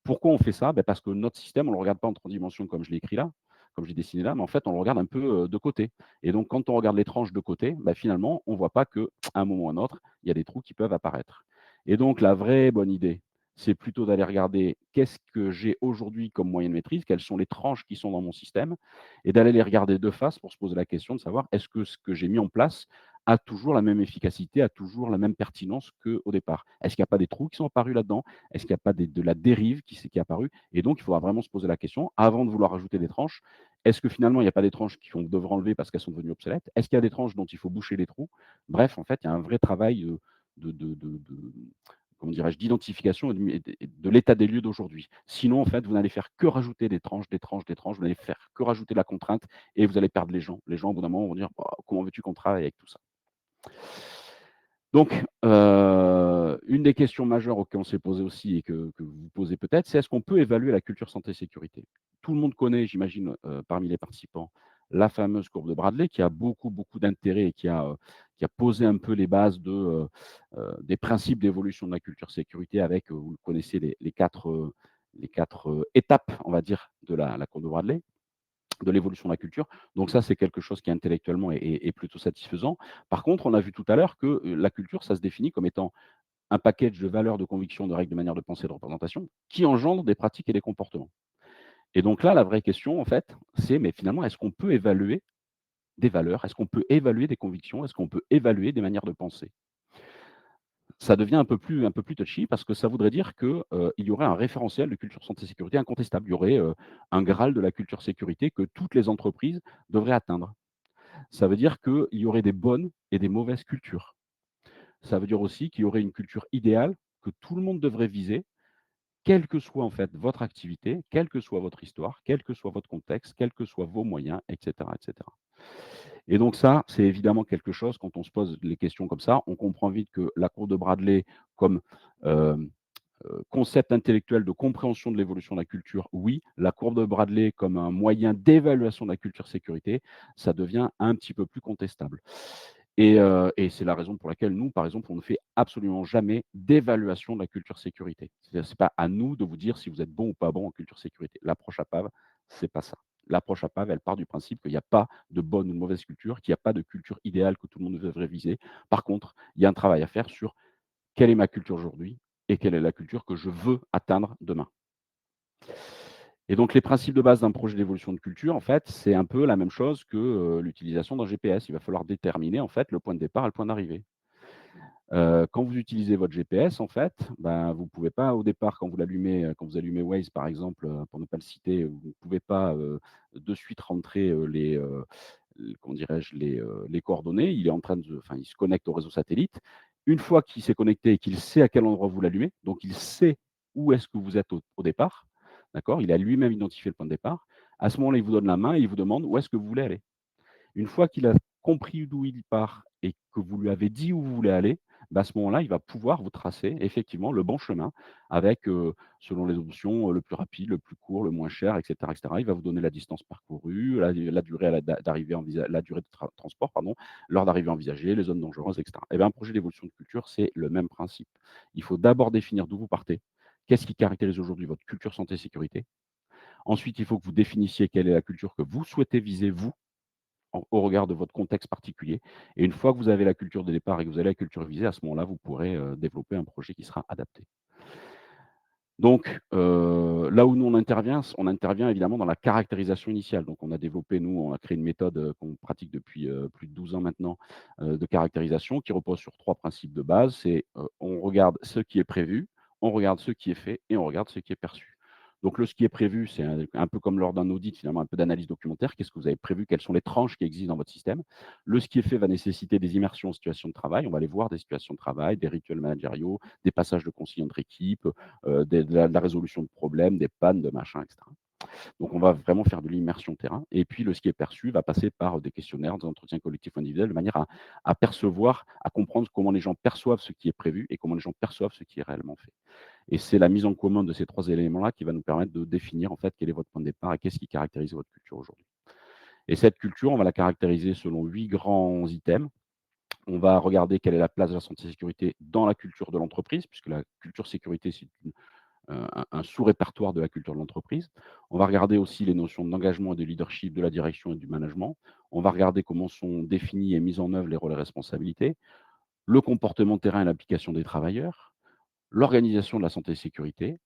B: Pourquoi on fait ça? Parce que notre système, on ne le regarde pas en 3 dimensions comme je l'ai écrit là, comme je l'ai dessiné là, mais en fait, on le regarde un peu, de côté et donc quand on regarde les tranches de côté, finalement, on ne voit pas qu'à un moment ou à un autre, il y a des trous qui peuvent apparaître et donc la vraie bonne idée, c'est plutôt d'aller regarder qu'est-ce que j'ai aujourd'hui comme moyen de maîtrise, quelles sont les tranches qui sont dans mon système et d'aller les regarder de face pour se poser la question de savoir est-ce que ce que j'ai mis en place a toujours la même efficacité, a toujours la même pertinence qu'au départ? Est-ce qu'il n'y a pas des trous qui sont apparus là-dedans? Est-ce qu'il n'y a pas de la dérive qui est apparue? Et donc, il faudra vraiment se poser la question, avant de vouloir rajouter des tranches, est-ce que finalement, il n'y a pas des tranches qu'on devrait enlever parce qu'elles sont devenues obsolètes? Est-ce qu'il y a des tranches dont il faut boucher les trous? Bref, en fait, il y a un vrai travail de comment dirais-je, d'identification et de l'état des lieux d'aujourd'hui. Sinon, en fait, vous n'allez faire que rajouter des tranches, des tranches, des tranches, vous n'allez faire que rajouter la contrainte et vous allez perdre les gens. Les gens, au bout d'un moment, vont dire: «Bah, comment veux-tu qu'on travaille avec tout ça?» Donc, une des questions majeures auxquelles on s'est posé aussi et que vous vous posez peut-être, c'est est-ce qu'on peut évaluer la culture santé-sécurité? Tout le monde connaît, j'imagine, parmi les participants, la fameuse courbe de Bradley qui a beaucoup, beaucoup d'intérêt et qui a posé un peu les bases des principes d'évolution de la culture sécurité avec, vous le connaissez les 4 étapes, on va dire, de la courbe de Bradley de l'évolution de la culture. Donc ça, c'est quelque chose qui intellectuellement est plutôt satisfaisant. Par contre, on a vu tout à l'heure que, la culture, ça se définit comme étant un package de valeurs, de convictions, de règles, de manières de penser, de représentation, qui engendrent des pratiques et des comportements. Et donc là, la vraie question, en fait, c'est mais finalement, est-ce qu'on peut évaluer des valeurs? Est-ce qu'on peut évaluer des convictions? Est-ce qu'on peut évaluer des manières de penser? Ça devient un peu plus touchy parce que ça voudrait dire que, il y aurait un référentiel de culture santé sécurité incontestable. Il y aurait, un graal de la culture sécurité que toutes les entreprises devraient atteindre. Ça veut dire qu'il y aurait des bonnes et des mauvaises cultures. Ça veut dire aussi qu'il y aurait une culture idéale que tout le monde devrait viser, quelle que soit en fait votre activité, quelle que soit votre histoire, quel que soit votre contexte, quels que soient vos moyens, et cetera, et cetera. Et donc ça, c'est évidemment quelque chose quand on se pose les questions comme ça, on comprend vite que la courbe de Bradley comme, hem, concept intellectuel de compréhension de l'évolution de la culture, oui. La courbe de Bradley comme un moyen d'évaluation de la culture sécurité, ça devient un petit peu plus contestable. Et c'est la raison pour laquelle nous, par exemple, on ne fait absolument jamais d'évaluation de la culture sécurité. C'est-à-dire, c'est pas à nous de vous dire si vous êtes bon ou pas bon en culture sécurité. L'approche APAV, c'est pas ça. L'approche APAV, elle part du principe qu'il n'y a pas de bonne ou de mauvaise culture, qu'il n'y a pas de culture idéale que tout le monde devrait viser. Par contre, il y a un travail à faire sur quelle est ma culture aujourd'hui et quelle est la culture que je veux atteindre demain. Et donc les principes de base d'un projet d'évolution de culture, en fait, c'est un peu la même chose que, l'utilisation d'un GPS. Il va falloir déterminer, en fait, le point de départ et le point d'arrivée. Quand vous utilisez votre GPS, en fait, vous pouvez pas au départ quand vous allumez Waze par exemple, pour ne pas le citer, vous ne pouvez pas, de suite rentrer, comment dirais-je? Les coordonnées. Il est en train de enfin, il se connecte au réseau satellite. Une fois qu'il s'est connecté et qu'il sait à quel endroit vous l'allumez, donc il sait où est-ce que vous êtes au départ, d'accord? Il a lui-même identifié le point de départ. À ce moment-là, il vous donne la main et il vous demande où est-ce que vous voulez aller. Une fois qu'il a compris d'où il part et que vous lui avez dit où vous voulez aller, bah, à ce moment-là, il va pouvoir vous tracer effectivement le bon chemin avec, selon les options, le plus rapide, le plus court, le moins cher, et cetera, et cetera. Il va vous donner la distance parcourue, la durée à la d'arrivée la durée de transport, pardon, l'heure d'arrivée envisagée, les zones dangereuses, et cetera. Et bien, un projet d'évolution de culture, c'est le même principe. Il faut d'abord définir d'où vous partez. Qu'est-ce qui caractérise aujourd'hui votre culture santé sécurité? Ensuite, il faut que vous définissiez quelle est la culture que vous souhaitez viser, vous, au regard de votre contexte particulier. Et une fois que vous avez la culture de départ et que vous avez la culture visée, à ce moment-là, vous pourrez développer un projet qui sera adapté. Donc, là où nous on intervient évidemment dans la caractérisation initiale. Donc on a développé, nous, on a créé une méthode, qu'on pratique depuis, plus de 12 ans maintenant, de caractérisation qui repose sur 3 principes de base. C'est, on regarde ce qui est prévu, on regarde ce qui est fait et on regarde ce qui est perçu. Donc ce qui est prévu, c'est un peu comme lors d'un audit finalement, un peu d'analyse documentaire. Qu'est-ce que vous avez prévu? Quelles sont les tranches qui existent dans votre système? Ce qui est fait va nécessiter des immersions en situation de travail. On va aller voir des situations de travail, des rituels managériaux, des passages de conseillers entre équipes, de la résolution de problèmes, des pannes, de machin, et cetera. Donc on va vraiment faire de l'immersion terrain et puis ce qui est perçu va passer par des questionnaires, des entretiens collectifs ou individuels de manière à percevoir, à comprendre comment les gens perçoivent ce qui est prévu et comment les gens perçoivent ce qui est réellement fait. Et c'est la mise en commun de ces 3 éléments-là qui va nous permettre de définir en fait quel est votre point de départ et qu'est-ce qui caractérise votre culture aujourd'hui. Et cette culture, on va la caractériser selon 8 grands items. On va regarder quelle est la place de la santé et sécurité dans la culture de l'entreprise, puisque la culture sécurité, c'est un sous-répertoire de la culture de l'entreprise. On va regarder aussi les notions d'engagement et de leadership de la direction et du management. On va regarder comment sont définis et mis en œuvre les rôles et responsabilités, le comportement terrain et l'application des travailleurs, l'organisation de la santé et sécurité,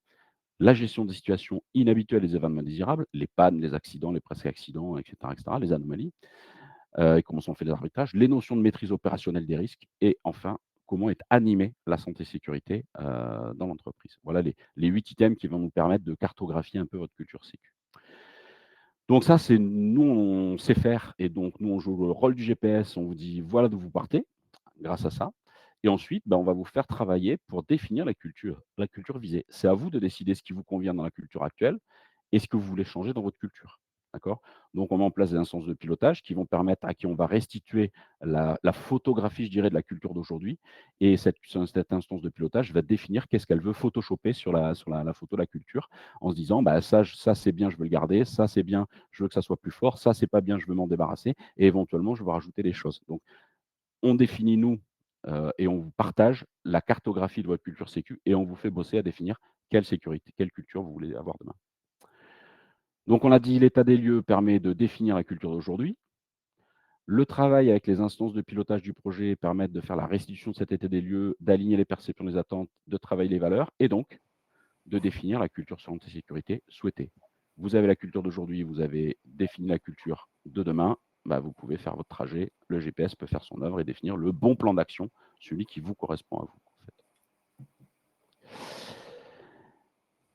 B: la gestion des situations inhabituelles et des événements désirables, les pannes, les accidents, les presque accidents, etc., les anomalies, et comment sont faits les arbitrages, les notions de maîtrise opérationnelle des risques et enfin, comment est animée la santé sécurité, dans l'entreprise. Voilà les 8 items qui vont nous permettre de cartographier un peu votre culture sécu. Donc ça, c'est nous, on sait faire et donc nous, on joue le rôle du GPS. On vous dit: «Voilà d'où vous partez», grâce à ça et ensuite, on va vous faire travailler pour définir la culture visée. C'est à vous de décider ce qui vous convient dans la culture actuelle et ce que vous voulez changer dans votre culture. D'accord? Donc on met en place des instances de pilotage qui vont permettre à qui on va restituer la photographie, je dirais, de la culture d'aujourd'hui et cette instance de pilotage va définir qu'est-ce qu'elle veut photoshopper sur la photo de la culture en se disant: «Bah, ça c'est bien, je veux le garder, ça c'est bien, je veux que ça soit plus fort, ça c'est pas bien, je veux m'en débarrasser et éventuellement je veux rajouter des choses». Donc on définit nous, et on vous partage la cartographie de votre culture sécu et on vous fait bosser à définir quelle sécurité, quelle culture vous voulez avoir demain. Donc on a dit l'état des lieux permet de définir la culture d'aujourd'hui. Le travail avec les instances de pilotage du projet permettent de faire la restitution de cet état des lieux, d'aligner les perceptions, les attentes, de travailler les valeurs et donc de définir la culture santé et sécurité souhaitée. Vous avez la culture d'aujourd'hui, vous avez défini la culture de demain, vous pouvez faire votre trajet, le GPS peut faire son œuvre et définir le bon plan d'action, celui qui vous correspond à vous, en fait.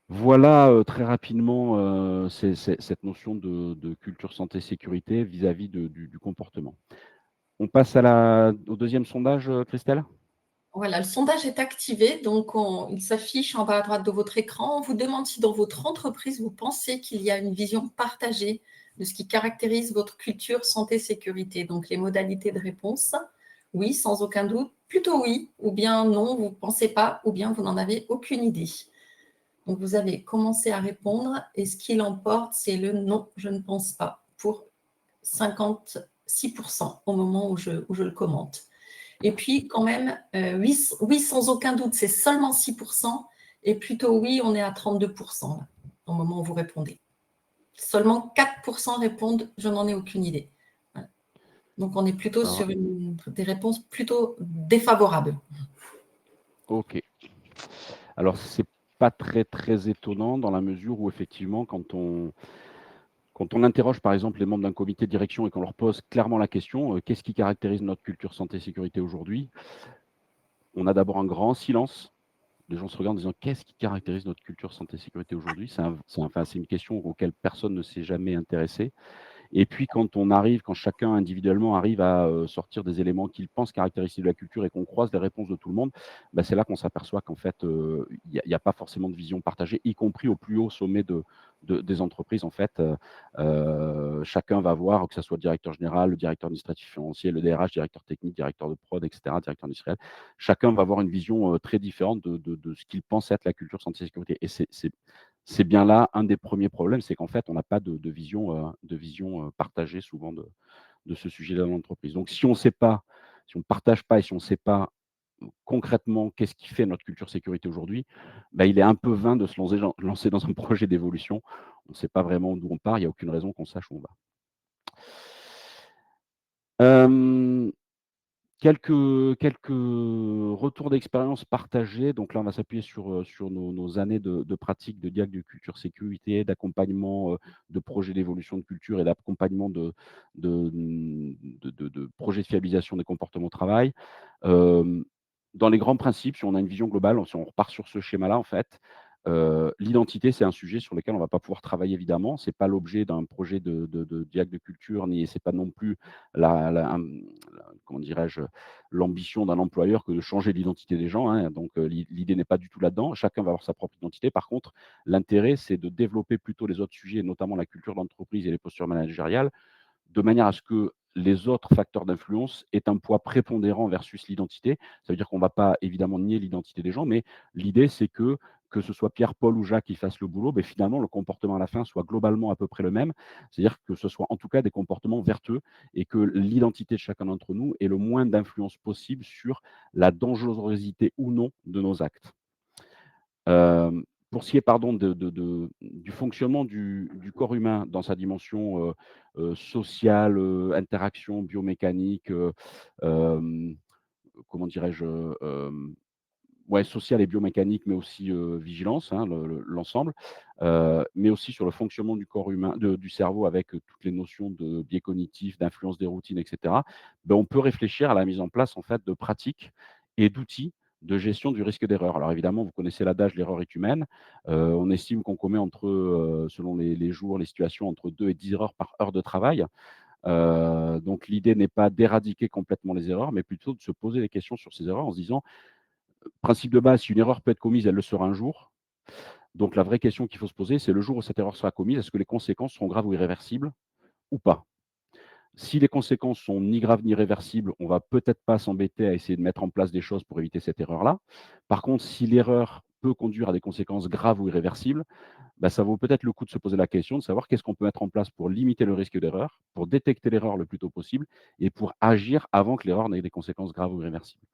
B: Voilà, très rapidement, cette notion de culture santé sécurité vis-à-vis du comportement. On passe au deuxième sondage, Christelle?
A: Voilà, le sondage est activé, donc il s'affiche en bas à droite de votre écran. On vous demande si dans votre entreprise, vous pensez qu'il y a une vision partagée de ce qui caractérise votre culture santé-sécurité. Donc, les modalités de réponse, oui, sans aucun doute, plutôt oui, ou bien non, vous ne pensez pas, ou bien vous n'en avez aucune idée. Donc, vous avez commencé à répondre et ce qui l'emporte, c'est le non, je ne pense pas, pour 56% au moment où je le commente. Et puis, quand même, oui, sans aucun doute, c'est seulement 6%. Et plutôt oui, on est à 32% là, au moment où vous répondez. Seulement 4% répondent « je n'en ai aucune idée ». Voilà. Donc, on est plutôt
B: Alors,
A: sur des réponses plutôt défavorables.
B: OK. Alors, c'est pas très, très étonnant dans la mesure où effectivement, quand on interroge, par exemple, les membres d'un comité de direction et qu'on leur pose clairement la question, «Qu'est-ce qui caractérise notre culture santé sécurité aujourd'hui?» On a d'abord un grand silence. Les gens se regardent en disant: «Qu'est-ce qui caractérise notre culture santé sécurité aujourd'hui?» C'est une question auquel personne ne s'est jamais intéressé. Et puis quand chacun individuellement arrive à, sortir des éléments qu'il pense caractéristiques de la culture et qu'on croise les réponses de tout le monde, c'est là qu'on s'aperçoit qu'en fait, il y a pas forcément de vision partagée, y compris au plus haut sommet de des entreprises, en fait, chacun va avoir, que ce soit le directeur général, le directeur administratif financier, le DRH, directeur technique, directeur de prod, etc., directeur industriel. Chacun va avoir une vision très différente de ce qu'il pense être la culture santé et sécurité. Et c'est bien là un des premiers problèmes, c'est qu'en fait, on n'a pas de vision partagée souvent de ce sujet dans l'entreprise. Donc, si on ne sait pas, si on ne partage pas et si on ne sait pas concrètement qu'est-ce qui fait notre culture sécurité aujourd'hui, bah, il est un peu vain de se lancer dans un projet d'évolution. On ne sait pas vraiment d'où on part, il n'y a aucune raison qu'on sache où on va. Quelques retours d'expérience partagés. Donc là, on va s'appuyer sur nos années de pratique de diag de culture sécurité, d'accompagnement, de projets d'évolution de culture et d'accompagnement de projets de fiabilisation des comportements au travail. Dans les grands principes, si on a une vision globale, si on repart sur ce schéma-là, en fait, l'identité, c'est un sujet sur lequel on ne va pas pouvoir travailler évidemment. Ce n'est pas l'objet d'un projet de diag de culture, ni c'est pas non plus comment dirais-je, l'ambition d'un employeur que de changer l'identité des gens, hein. Donc l'idée n'est pas du tout là-dedans. Chacun va avoir sa propre identité. Par contre, l'intérêt, c'est de développer plutôt les autres sujets, notamment la culture d'entreprise et les postures managériales, de manière à ce que les autres facteurs d'influence aient un poids prépondérant versus l'identité. Ça veut dire qu'on ne va pas évidemment nier l'identité des gens, mais l'idée, c'est que ce soit Pierre, Paul ou Jacques qui fassent le boulot, finalement, le comportement à la fin soit globalement à peu près le même. C'est-à-dire que ce soit en tout cas des comportements vertueux et que l'identité de chacun d'entre nous ait le moins d'influence possible sur la dangerosité ou non de nos actes. Pour ce qui est pardon, du fonctionnement du corps humain dans sa dimension sociale, interaction biomécanique, comment dirais-je, ouais, sociale et biomécanique, mais aussi vigilance, hein, l'ensemble, mais aussi sur le fonctionnement du corps humain, du cerveau avec toutes les notions de biais cognitifs, d'influence des routines, etc. On peut réfléchir à la mise en place en fait de pratiques et d'outils de gestion du risque d'erreur. Alors évidemment, vous connaissez l'adage l'erreur est humaine. On estime qu'on commet selon les jours, les situations, entre 2 et 10 erreurs par heure de travail. Donc l'idée n'est pas d'éradiquer complètement les erreurs, mais plutôt de se poser des questions sur ces erreurs en se disant principe de base, si une erreur peut être commise, elle le sera un jour. Donc la vraie question qu'il faut se poser, c'est le jour où cette erreur sera commise, est-ce que les conséquences seront graves ou irréversibles ou pas? Si les conséquences sont ni graves ni réversibles, on va peut-être pas s'embêter à essayer de mettre en place des choses pour éviter cette erreur-là. Par contre, si l'erreur peut conduire à des conséquences graves ou irréversibles, ça vaut peut-être le coup de se poser la question de savoir qu'est-ce qu'on peut mettre en place pour limiter le risque d'erreur, pour détecter l'erreur le plus tôt possible et pour agir avant que l'erreur n'ait des conséquences graves ou irréversibles.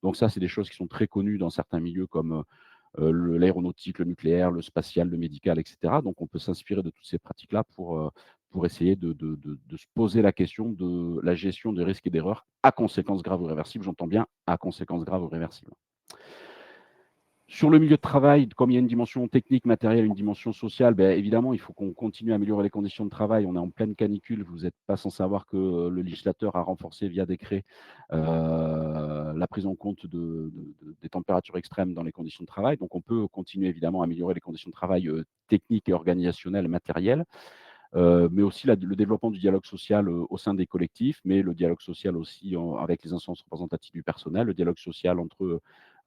B: Donc ça, c'est des choses qui sont très connues dans certains milieux comme l'aéronautique, le nucléaire, le spatial, le médical, etc. Donc on peut s'inspirer de toutes ces pratiques-là pour essayer de se poser la question de la gestion des risques et d'erreurs à conséquences graves ou irréversibles. J'entends bien à conséquences graves ou irréversibles. Sur le milieu de travail, comme il y a une dimension technique, matérielle, une dimension sociale, évidemment, il faut qu'on continue à améliorer les conditions de travail. On est en pleine canicule. Vous n'êtes pas sans savoir que le législateur a renforcé via décret la prise en compte des températures extrêmes dans les conditions de travail. Donc, on peut continuer évidemment à améliorer les conditions de travail techniques et organisationnelles, matérielles. Mais aussi le développement du dialogue social au sein des collectifs, mais le dialogue social aussi avec les instances représentatives du personnel, le dialogue social entre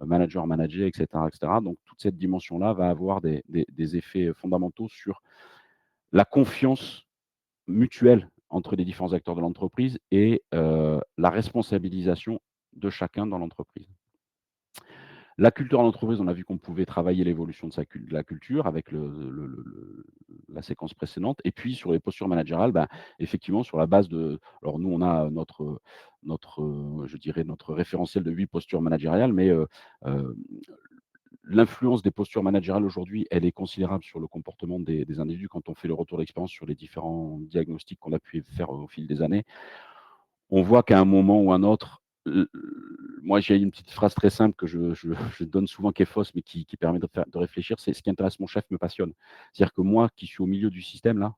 B: manager, managers, etc., etc. Donc, toute cette dimension-là va avoir des effets fondamentaux sur la confiance mutuelle entre les différents acteurs de l'entreprise et la responsabilisation de chacun dans l'entreprise. La culture en entreprise, on a vu qu'on pouvait travailler l'évolution de la culture avec la séquence précédente. Et puis, sur les postures managériales, effectivement, sur la base de... Alors, nous, on a je dirais, notre référentiel de 8 postures managériales, mais l'influence des postures managériales aujourd'hui, elle est considérable sur le comportement des individus quand on fait le retour d'expérience sur les différents diagnostics qu'on a pu faire au fil des années. On voit qu'à un moment ou un autre, moi, j'ai une petite phrase très simple que je donne souvent, qui est fausse, mais qui permet de réfléchir, c'est « ce qui intéresse mon chef me passionne ». C'est-à-dire que moi, qui suis au milieu du système, là,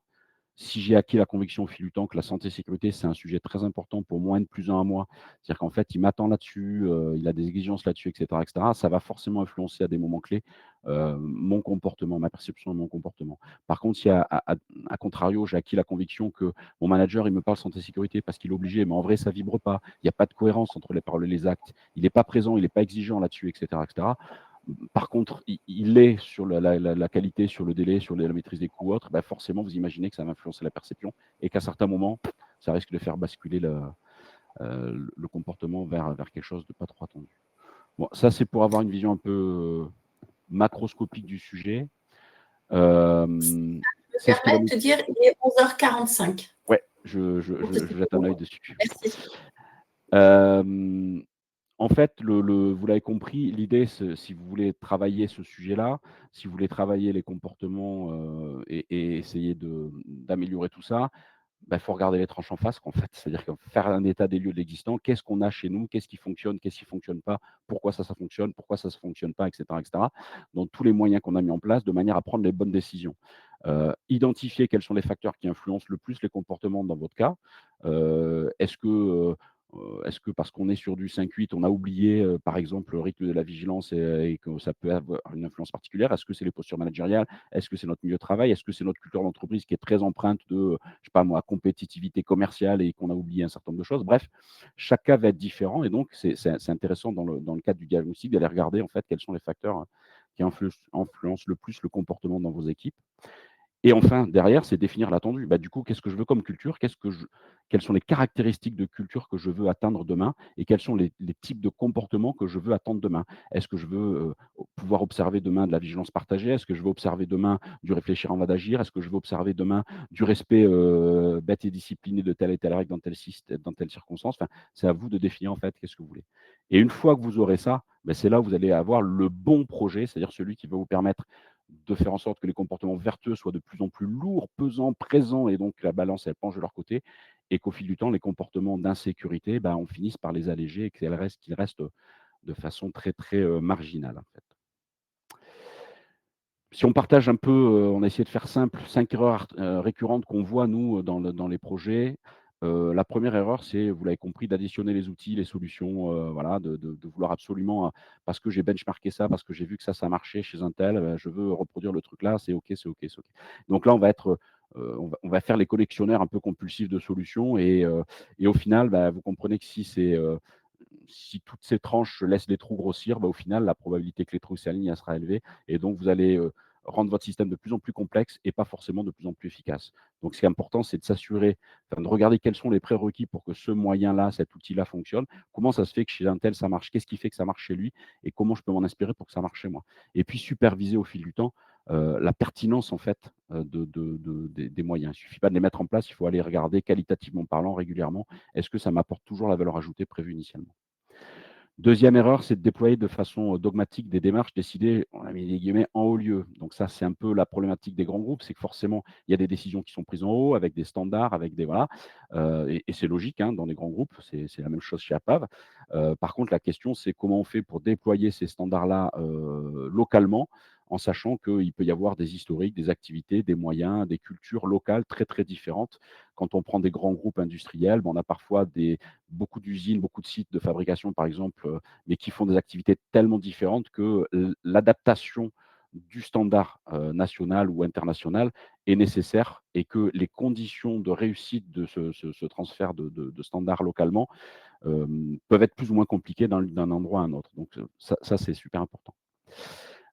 B: si j'ai acquis la conviction au fil du temps que la santé et sécurité, c'est un sujet très important pour moi, N plus 1 à moi, c'est-à-dire qu'en fait, il m'attend là-dessus, il a des exigences là-dessus, etc., etc., ça va forcément influencer à des moments clés mon comportement, ma perception de mon comportement. Par contre, si à contrario, j'ai acquis la conviction que mon manager, il me parle santé et sécurité parce qu'il est obligé, mais en vrai, ça vibre pas, il n'y a pas de cohérence entre les paroles et les actes, il n'est pas présent, il n'est pas exigeant là-dessus, etc., etc., Par contre, il est sur la qualité, sur le délai, sur la maîtrise des coûts ou autres, bah, forcément, vous imaginez que ça va influencer la perception et qu'à certains moments, ça risque de faire basculer le comportement vers quelque chose de pas trop attendu. Bon, ça, c'est pour avoir une vision un peu macroscopique du sujet.
A: Je me
B: C'est ce qui va
A: permets
B: nous...
A: de te dire, il est 11h45.
B: Ouais, je jette un œil dessus.
A: Merci.
B: En fait, vous l'avez compris, l'idée, si vous voulez travailler ce sujet-là, si vous voulez travailler les comportements et essayer d'améliorer tout ça, bah, faut regarder les tranches en face, en fait. C'est-à-dire que faire un état des lieux de l'existant. Qu'est-ce qu'on a chez nous? Qu'est-ce qui fonctionne pas? Pourquoi ça fonctionne? Pourquoi ça ne fonctionne pas? Et cetera, et cetera. Donc tous les moyens qu'on a mis en place de manière à prendre les bonnes décisions. Identifier quels sont les facteurs qui influencent le plus les comportements dans votre cas. Est-ce que parce qu'on est sur du 5-8, on a oublié, par exemple, le rythme de la vigilance et que ça peut avoir une influence particulière? Est-ce que c'est les postures managériales? Est-ce que c'est notre milieu de travail? Est-ce que c'est notre culture d'entreprise qui est très empreinte de, je sais pas moi, compétitivité commerciale et qu'on a oublié un certain nombre de choses? Bref, chaque cas va être différent et donc c'est intéressant dans le cadre du diagnostic d'aller regarder en fait quels sont les facteurs qui influencent le plus le comportement dans vos équipes. Et enfin, derrière, c'est définir l'attendu. Bah, du coup, qu'est-ce que je veux comme culture? Quelles sont les caractéristiques de culture que je veux atteindre demain? Et quels sont les types de comportements que je veux attendre demain? Est-ce que je veux pouvoir observer demain de la vigilance partagée? Est-ce que je veux observer demain du réfléchir avant d'agir? Est-ce que je veux observer demain du respect bête et discipliné de telle et telle règle dans telle circonstance? Enfin, c'est à vous de définir en fait qu'est-ce que vous voulez. Et une fois que vous aurez ça, ben, c'est là où vous allez avoir le bon projet, c'est-à-dire celui qui va vous permettre de faire en sorte que les comportements vertueux soient de plus en plus lourds, pesants, présents, et donc la balance, elle penche de leur côté, et qu'au fil du temps, les comportements d'insécurité, ben, on finisse par les alléger et qu'ils restent de façon très, très marginale, en fait. Si on partage un peu, on a essayé de faire simple, 5 erreurs récurrentes qu'on voit, nous, dans les projets. La première erreur, c'est, vous l'avez compris, d'additionner les outils, les solutions, voilà, de vouloir absolument, parce que j'ai benchmarké ça, parce que j'ai vu que ça marchait chez un tel, je veux reproduire le truc là, c'est OK, c'est OK, c'est OK. Donc là, on va être, on va faire les collectionneurs un peu compulsifs de solutions et au final, bah, vous comprenez que si toutes ces tranches laissent les trous grossir, bah, au final, la probabilité que les trous s'alignent, elle sera élevée et donc vous allez, rendre votre système de plus en plus complexe et pas forcément de plus en plus efficace. Donc ce qui est important, c'est de s'assurer, enfin de regarder quels sont les prérequis pour que ce moyen-là, cet outil-là fonctionne. Comment ça se fait que chez un tel, ça marche? Qu'est-ce qui fait que ça marche chez lui? Et comment je peux m'en inspirer pour que ça marche chez moi? Et puis superviser au fil du temps, la pertinence en fait, des moyens. Il suffit pas de les mettre en place, il faut aller regarder qualitativement parlant régulièrement. Est-ce que ça m'apporte toujours la valeur ajoutée prévue initialement? Deuxième erreur, c'est de déployer de façon, dogmatique des démarches décidées, on a mis des guillemets, «en haut lieu». Donc ça, c'est un peu la problématique des grands groupes, c'est que forcément, il y a des décisions qui sont prises en haut avec des standards, avec des voilà, et c'est logique, hein, dans les grands groupes, c'est la même chose chez APAV. Par contre, la question, c'est comment on fait pour déployer ces standards-là, localement, en sachant qu'il peut y avoir des historiques, des activités, des moyens, des cultures locales très, très différentes. Quand on prend des grands groupes industriels, ben, on a parfois beaucoup d'usines, beaucoup de sites de fabrication, par exemple, mais qui font des activités tellement différentes que l'adaptation du standard national ou international est nécessaire et que les conditions de réussite de ce transfert de standard localement peuvent être plus ou moins compliquées d'un endroit à un autre. Donc ça c'est super important.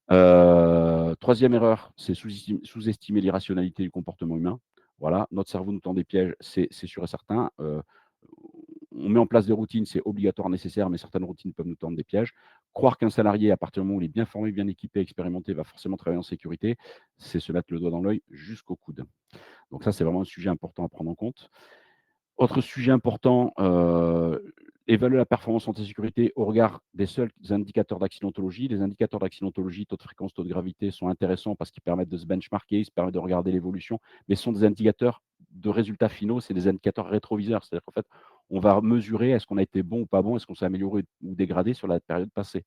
B: 3e erreur, c'est sous-estimer l'irrationalité du comportement humain. Voilà, notre cerveau nous tend des pièges, c'est sûr et certain. On met en place des routines, c'est obligatoire, nécessaire, mais certaines routines peuvent nous tendre des pièges. Croire qu'un salarié, à partir du moment où il est bien formé, bien équipé, expérimenté, va forcément travailler en sécurité, c'est se mettre le doigt dans l'œil jusqu'au coude. Donc ça, c'est vraiment un sujet important à prendre en compte. Autre sujet important, évaluer la performance santé-sécurité au regard des seuls indicateurs d'accidentologie. Les indicateurs d'accidentologie, taux de fréquence, taux de gravité sont intéressants parce qu'ils permettent de se benchmarker, ils permettent de regarder l'évolution, mais ce sont des indicateurs de résultats finaux, c'est des indicateurs rétroviseurs. C'est-à-dire qu'en fait, on va mesurer est-ce qu'on a été bon ou pas bon, est-ce qu'on s'est amélioré ou dégradé sur la période passée.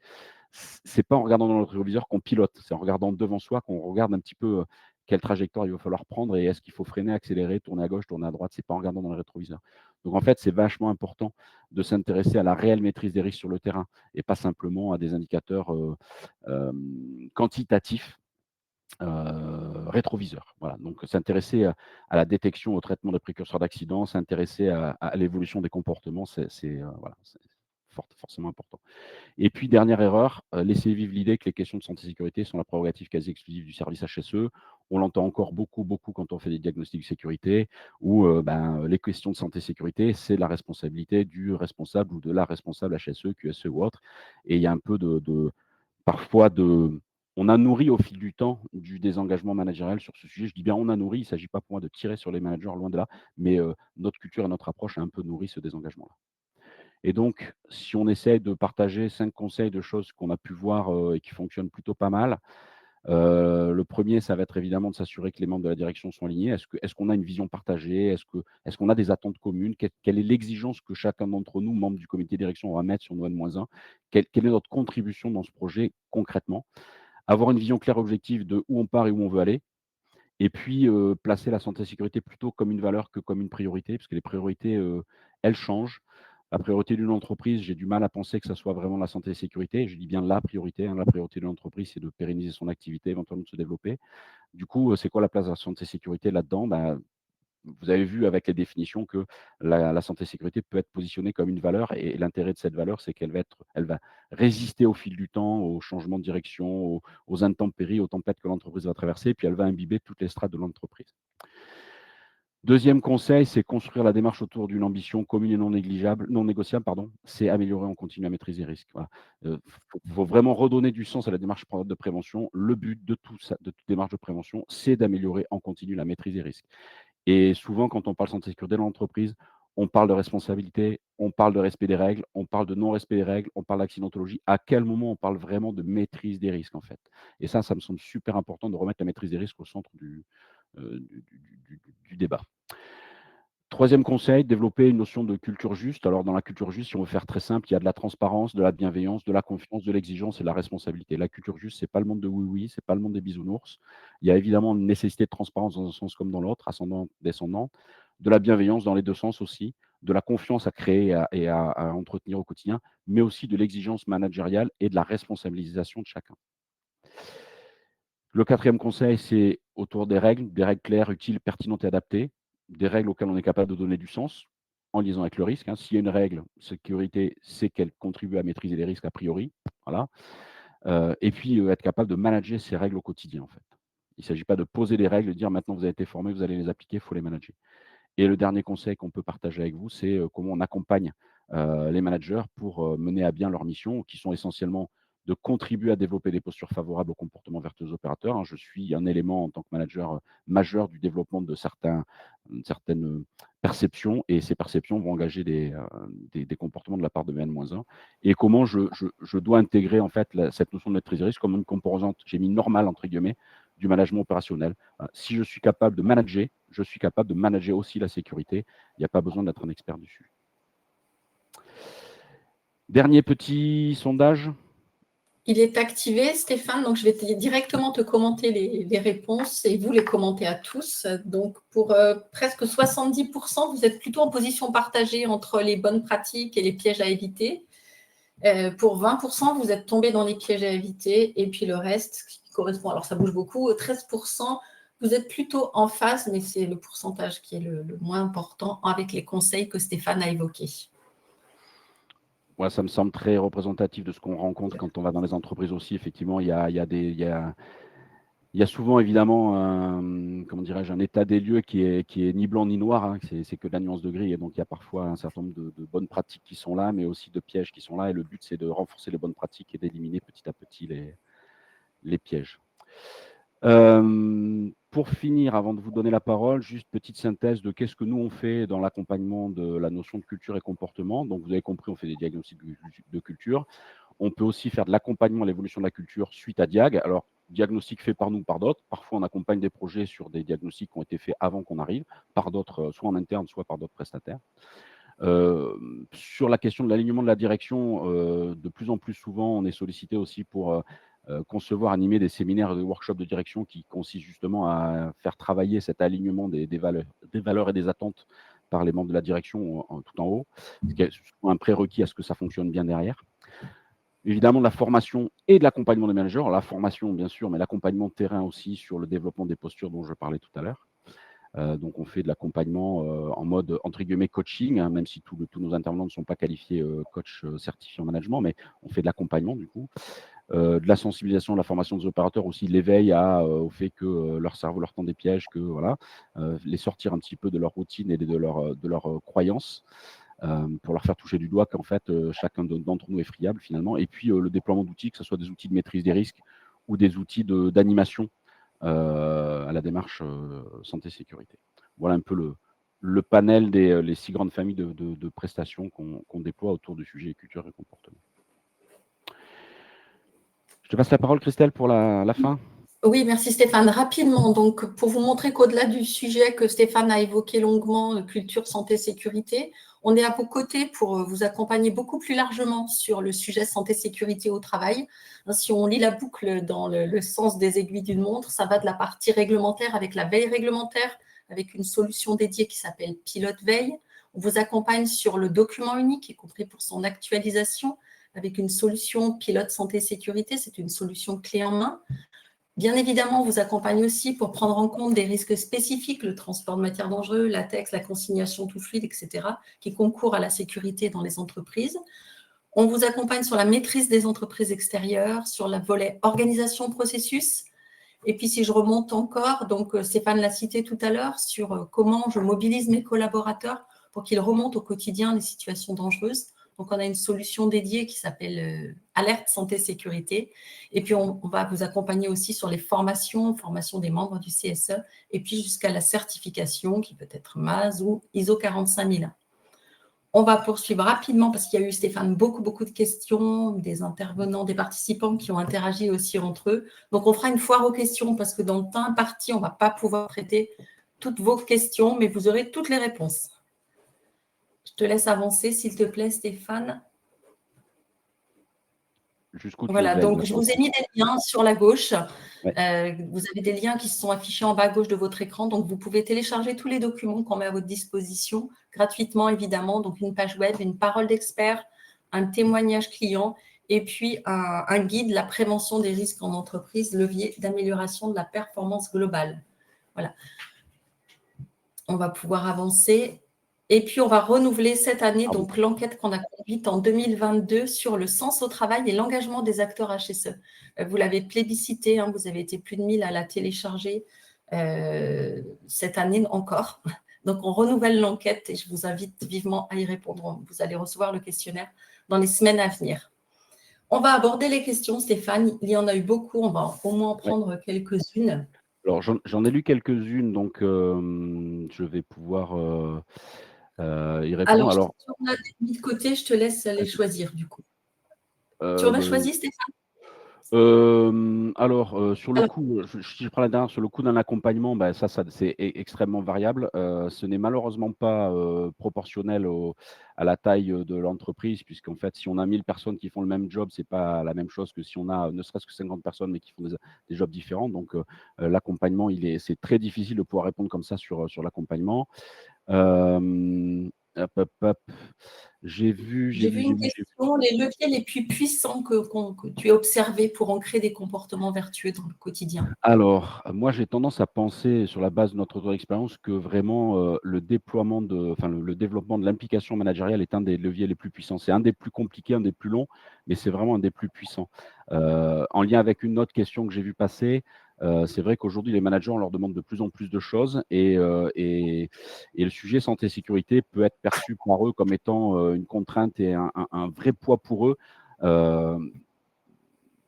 B: C'est pas en regardant dans le rétroviseur qu'on pilote, c'est en regardant devant soi qu'on regarde un petit peu, quelle trajectoire il va falloir prendre et est-ce qu'il faut freiner, accélérer, tourner à gauche, tourner à droite. C'est pas en regardant dans le rétroviseur. Donc en fait, c'est vachement important de s'intéresser à la réelle maîtrise des risques sur le terrain et pas simplement à des indicateurs, quantitatifs, rétroviseurs. Voilà, donc s'intéresser à la détection, au traitement des précurseurs d'accidents, s'intéresser à l'évolution des comportements, voilà, c'est forcément important. Et puis, dernière erreur, laisser vivre l'idée que les questions de santé et sécurité sont la prérogative quasi exclusive du service HSE. On l'entend encore beaucoup quand on fait des diagnostics de sécurité où les questions de santé et sécurité, c'est la responsabilité du responsable ou de la responsable HSE, QSE ou autre. Et il y a un peu parfois on a nourri au fil du temps du désengagement managérial sur ce sujet. Je dis bien on a nourri, il ne s'agit pas pour moi de tirer sur les managers, loin de là, mais notre culture et notre approche a un peu nourri ce désengagement-là. Et donc, si on essaie de partager 5 conseils de choses qu'on a pu voir, et qui fonctionnent plutôt pas mal, le premier, ça va être évidemment de s'assurer que les membres de la direction sont alignés. Est-ce qu'on a une vision partagée? Est-ce qu'on a des attentes communes? Quelle est l'exigence que chacun d'entre nous, membres du comité de direction, va mettre sur nos N-1? Quelle est notre contribution dans ce projet concrètement? Avoir une vision claire et objective de où on part et où on veut aller. Et puis, placer la santé et sécurité plutôt comme une valeur que comme une priorité, parce que les priorités, elles changent. La priorité d'une entreprise, j'ai du mal à penser que ça soit vraiment la santé et sécurité. Je dis bien la priorité, hein. La priorité de l'entreprise, c'est de pérenniser son activité, éventuellement de se développer. Du coup, c'est quoi la place de la santé et sécurité là-dedans? Vous avez vu avec les définitions que la santé et sécurité peut être positionnée comme une valeur et l'intérêt de cette valeur, c'est elle va résister au fil du temps, aux changements de direction, aux intempéries, aux tempêtes que l'entreprise va traverser, puis elle va imbiber toutes les strates de l'entreprise. Deuxième conseil, c'est construire la démarche autour d'une ambition commune et non négociable, pardon. C'est améliorer en continu à maîtriser les risques. Voilà. Faut vraiment redonner du sens à la démarche de prévention. Le but de de toute démarche de prévention, c'est d'améliorer en continu la maîtrise des risques. Et souvent, quand on parle santé et sécurité dans l'entreprise, on parle de responsabilité, on parle de respect des règles, on parle de non-respect des règles, on parle d'accidentologie. À quel moment on parle vraiment de maîtrise des risques, en fait? Et ça me semble super important de remettre la maîtrise des risques au centre du débat. Troisième conseil, développer une notion de culture juste. Alors, dans la culture juste, si on veut faire très simple, il y a de la transparence, de la bienveillance, de la confiance, de l'exigence et de la responsabilité. La culture juste, c'est pas le monde de oui-oui, c'est pas le monde des bisounours. Il y a évidemment une nécessité de transparence dans un sens comme dans l'autre, ascendant, descendant, de la bienveillance dans les deux sens aussi, de la confiance à créer et à entretenir au quotidien, mais aussi de l'exigence managériale et de la responsabilisation de chacun. Le quatrième conseil, c'est autour des règles claires, utiles, pertinentes et adaptées, des règles auxquelles on est capable de donner du sens, en liaison avec le risque, hein. S'il y a une règle sécurité, c'est qu'elle contribue à maîtriser les risques a priori, voilà. Et puis, être capable de manager ces règles au quotidien, en fait. Il ne s'agit pas de poser des règles, de dire: «Maintenant vous avez été formés, vous allez les appliquer», il faut les manager. Et le dernier conseil qu'on peut partager avec vous, c'est, comment on accompagne, les managers pour, mener à bien leurs missions qui sont essentiellement de contribuer à développer des postures favorables au comportement vertueux des opérateurs, hein. Je suis un élément en tant que manager, majeur du développement de certaines, perceptions et ces perceptions vont engager des comportements de la part de mes N-1 et comment je dois intégrer en fait cette notion de maîtrise des risques comme une composante, j'ai mis «normale» entre guillemets, du management opérationnel. Si je suis capable de manager, je suis capable de manager aussi la sécurité. Il n'y a pas besoin d'être un expert dessus. Dernier petit sondage.
A: Il est activé, Stéphane, donc je vais directement te commenter les réponses et vous les commentez à tous. Donc, pour presque 70%, vous êtes plutôt en position partagée entre les bonnes pratiques et les pièges à éviter. Pour 20%, vous êtes tombé dans les pièges à éviter. Et puis le reste, qui correspond, alors ça bouge beaucoup, 13%, vous êtes plutôt en phase, mais c'est le pourcentage qui est le moins important avec les conseils que Stéphane a évoqués.
B: Ouais, ça me semble très représentatif de ce qu'on rencontre quand on va dans les entreprises aussi. Effectivement, il y a souvent évidemment comment dirais-je, un état des lieux qui est ni blanc ni noir, hein. C'est que de la nuance de gris et donc il y a parfois un certain nombre de bonnes pratiques qui sont là, mais aussi de pièges qui sont là et le but, c'est de renforcer les bonnes pratiques et d'éliminer petit à petit les pièges. Pour finir, avant de vous donner la parole, juste petite synthèse de qu'est-ce que nous on fait dans l'accompagnement de la notion de culture et comportement. Donc vous avez compris, on fait des diagnostics de culture. On peut aussi faire de l'accompagnement à l'évolution de la culture suite à Diag. Alors, diagnostic fait par nous ou par d'autres. Parfois, on accompagne des projets sur des diagnostics qui ont été faits avant qu'on arrive, par d'autres, soit en interne, soit par d'autres prestataires. Sur la question de l'alignement de la direction, de plus en plus souvent, on est sollicité aussi pour concevoir, animer des séminaires et des workshops de direction qui consistent justement à faire travailler cet alignement des valeurs et des attentes par les membres de la direction tout en haut, ce qui est un prérequis à ce que ça fonctionne bien derrière. Évidemment, de la formation et de l'accompagnement des managers. La formation, bien sûr, mais l'accompagnement de terrain aussi sur le développement des postures dont je parlais tout à l'heure. Donc, on fait de l'accompagnement en mode, entre guillemets, coaching, hein, même si tous nos intervenants ne sont pas qualifiés coach certifiés en management, mais on fait de l'accompagnement du coup. De la sensibilisation, de la formation des opérateurs aussi, l'éveil au fait que leur cerveau leur tend des pièges, que voilà, les sortir un petit peu de leur routine et de leurs croyances, pour leur faire toucher du doigt qu'en fait, chacun d'entre nous est friable finalement. Et puis, le déploiement d'outils, que ce soit des outils de maîtrise des risques ou des outils d'animation à la démarche santé-sécurité. Voilà un peu le panel les 6 grandes familles de prestations qu'on déploie autour du sujet culture et comportement. Je te passe la parole, Christelle, pour la fin.
A: Oui, merci Stéphane. Rapidement, donc, pour vous montrer qu'au-delà du sujet que Stéphane a évoqué longuement, culture, santé, sécurité, on est à vos côtés pour vous accompagner beaucoup plus largement sur le sujet santé, sécurité au travail. Si on lit la boucle dans le sens des aiguilles d'une montre, ça va de la partie réglementaire avec la veille réglementaire, avec une solution dédiée qui s'appelle Pilote Veille. On vous accompagne sur le document unique, y compris pour son actualisation, avec une solution Pilote Santé Sécurité. C'est une solution clé en main. Bien évidemment, on vous accompagne aussi pour prendre en compte des risques spécifiques, le transport de matières dangereuses, latex, la consignation tout fluide, etc., qui concourent à la sécurité dans les entreprises. On vous accompagne sur la maîtrise des entreprises extérieures, sur le volet organisation processus. Et puis, si je remonte encore, donc Stéphane l'a cité tout à l'heure, sur comment je mobilise mes collaborateurs pour qu'ils remontent au quotidien les situations dangereuses. Donc, on a une solution dédiée qui s'appelle Alerte Santé Sécurité. Et puis, on va vous accompagner aussi sur les formations des membres du CSE, et puis jusqu'à la certification qui peut être MAS ou ISO 45001. On va poursuivre rapidement parce qu'il y a eu, Stéphane, beaucoup de questions, des intervenants, des participants qui ont interagi aussi entre eux. Donc, on fera une foire aux questions parce que dans le temps imparti, on ne va pas pouvoir traiter toutes vos questions, mais vous aurez toutes les réponses. Je te laisse avancer, s'il te plaît, Stéphane.
B: Jusqu'où tu
A: Voilà,
B: veux
A: donc je vous ai mis des liens sur la gauche.
B: Ouais.
A: Vous avez des liens qui se sont affichés en bas à gauche de votre écran. Donc, vous pouvez télécharger tous les documents qu'on met à votre disposition, gratuitement évidemment. Donc, une page web, une parole d'expert, un témoignage client et puis un guide, la prévention des risques en entreprise, levier d'amélioration de la performance globale. Voilà. On va pouvoir avancer. Et puis, on va renouveler cette année donc l'enquête qu'on a conduite en 2022 sur le sens au travail et l'engagement des acteurs HSE. Vous l'avez plébiscité, hein, vous avez été plus de 1000 à la télécharger cette année encore. Donc, on renouvelle l'enquête et je vous invite vivement à y répondre. Vous allez recevoir le questionnaire dans les semaines à venir. On va aborder les questions, Stéphane. Il y en a eu beaucoup. On va au moins en prendre quelques-unes.
B: Alors, j'en ai lu quelques-unes, donc je vais pouvoir y répondre.
A: Alors, si on a mis de côté, je te laisse les choisir du coup. Tu en as choisi, Stéphane?
B: Alors, sur le coût, si je prends la dernière, sur le coût d'un accompagnement, bah, ça c'est extrêmement variable. Ce n'est malheureusement pas proportionnel à la taille de l'entreprise, puisqu'en fait, si on a 1000 personnes qui font le même job, c'est pas la même chose que si on a ne serait-ce que 50 personnes, mais qui font des jobs différents. Donc, l'accompagnement, c'est très difficile de pouvoir répondre comme ça sur l'accompagnement. Hop. J'ai vu
A: une question, les leviers les plus puissants que tu as observés pour ancrer des comportements vertueux dans le quotidien.
B: Alors, moi, j'ai tendance à penser, sur la base de notre retour d'expérience, que vraiment, le déploiement le développement de l'implication managériale est un des leviers les plus puissants. C'est un des plus compliqués, un des plus longs, mais c'est vraiment un des plus puissants. En lien avec une autre question que j'ai vue passer, c'est vrai qu'aujourd'hui, les managers, on leur demande de plus en plus de choses et le sujet santé et sécurité peut être perçu par eux comme étant, une contrainte et un vrai poids pour eux,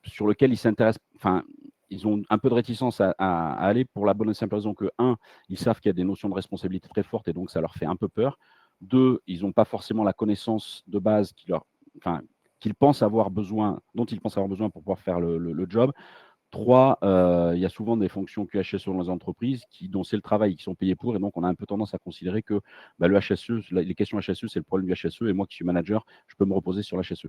B: sur lequel ils s'intéressent, enfin, ils ont un peu de réticence à aller pour la bonne et simple raison que, 1, ils savent qu'il y a des notions de responsabilité très fortes et donc ça leur fait un peu peur. 2, ils n'ont pas forcément la connaissance de base dont ils pensent avoir besoin pour pouvoir faire le job. 3, il y a souvent des fonctions QHSE dans les entreprises dont c'est le travail, qui sont payés pour, et donc on a un peu tendance à considérer que le HSE, les questions HSE, c'est le problème du HSE, et moi qui suis manager, je peux me reposer sur l'HSE.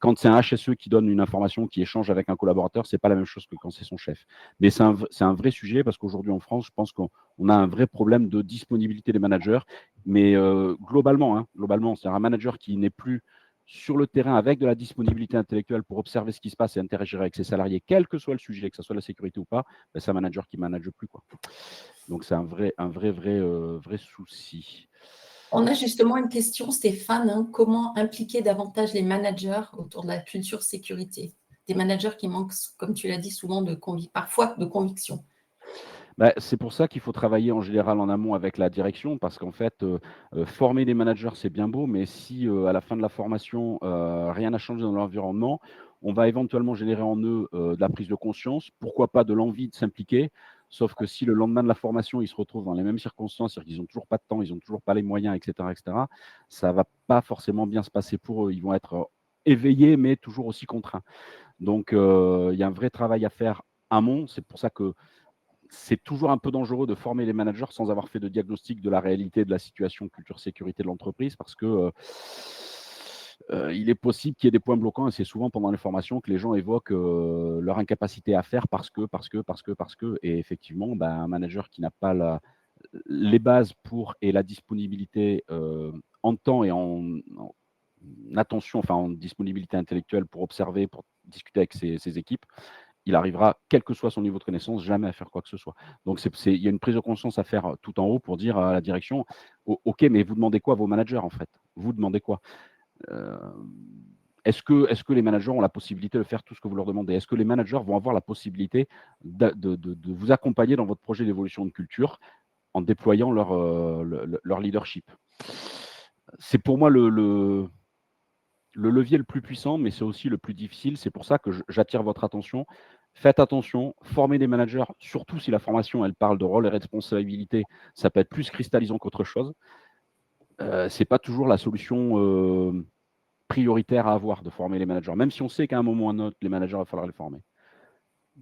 B: Quand c'est un HSE qui donne une information, qui échange avec un collaborateur, c'est pas la même chose que quand c'est son chef. Mais c'est un vrai sujet parce qu'aujourd'hui en France, je pense qu'on a un vrai problème de disponibilité des managers. Mais globalement, c'est-à-dire un manager qui n'est plus sur le terrain avec de la disponibilité intellectuelle pour observer ce qui se passe et interagir avec ses salariés, quel que soit le sujet, que ce soit la sécurité ou pas, ben, c'est un manager qui ne manage plus, quoi. Donc, c'est un vrai souci.
A: On a justement une question, Stéphane, hein, comment impliquer davantage les managers autour de la culture sécurité? Des managers qui manquent, comme tu l'as dit, souvent parfois de conviction.
B: Bah, c'est pour ça qu'il faut travailler en général en amont avec la direction parce qu'en fait, former des managers, c'est bien beau, mais si, à la fin de la formation, rien n'a changé dans l'environnement, on va éventuellement générer en eux, de la prise de conscience, pourquoi pas de l'envie de s'impliquer. Sauf que si le lendemain de la formation, ils se retrouvent dans les mêmes circonstances, c'est-à-dire qu'ils ont toujours pas de temps, ils ont toujours pas les moyens et cetera, ça va pas forcément bien se passer pour eux. Ils vont être, éveillés, mais toujours aussi contraints. Donc, il y a un vrai travail à faire amont. C'est pour ça que c'est toujours un peu dangereux de former les managers sans avoir fait de diagnostic de la réalité de la situation culture sécurité de l'entreprise parce que, il est possible qu'il y ait des points bloquants et c'est souvent pendant les formations que les gens évoquent, leur incapacité à faire parce que et effectivement, ben, un manager qui n'a pas les bases pour et la disponibilité, en temps et en attention, enfin en disponibilité intellectuelle pour observer, pour discuter avec ses équipes, il arrivera, quel que soit son niveau de connaissance, jamais à faire quoi que ce soit. Donc il y a une prise de conscience à faire tout en haut pour dire à la direction: OK, mais vous demandez quoi à vos managers, en fait? Vous demandez quoi?» heu, est-ce que les managers ont la possibilité de faire tout ce que vous leur demandez? Est-ce que les managers vont avoir la possibilité de vous accompagner dans votre projet d'évolution de culture en déployant leur leadership? C'est pour moi le levier le plus puissant, mais c'est aussi le plus difficile. C'est pour ça que j'attire votre attention. Faites attention, formez des managers, surtout si la formation, elle parle de rôle et responsabilité, ça peut être plus cristallisant qu'autre chose. C'est pas toujours la solution, prioritaire à avoir de former les managers, même si on sait qu'à un moment ou à un autre, les managers, il va falloir les former.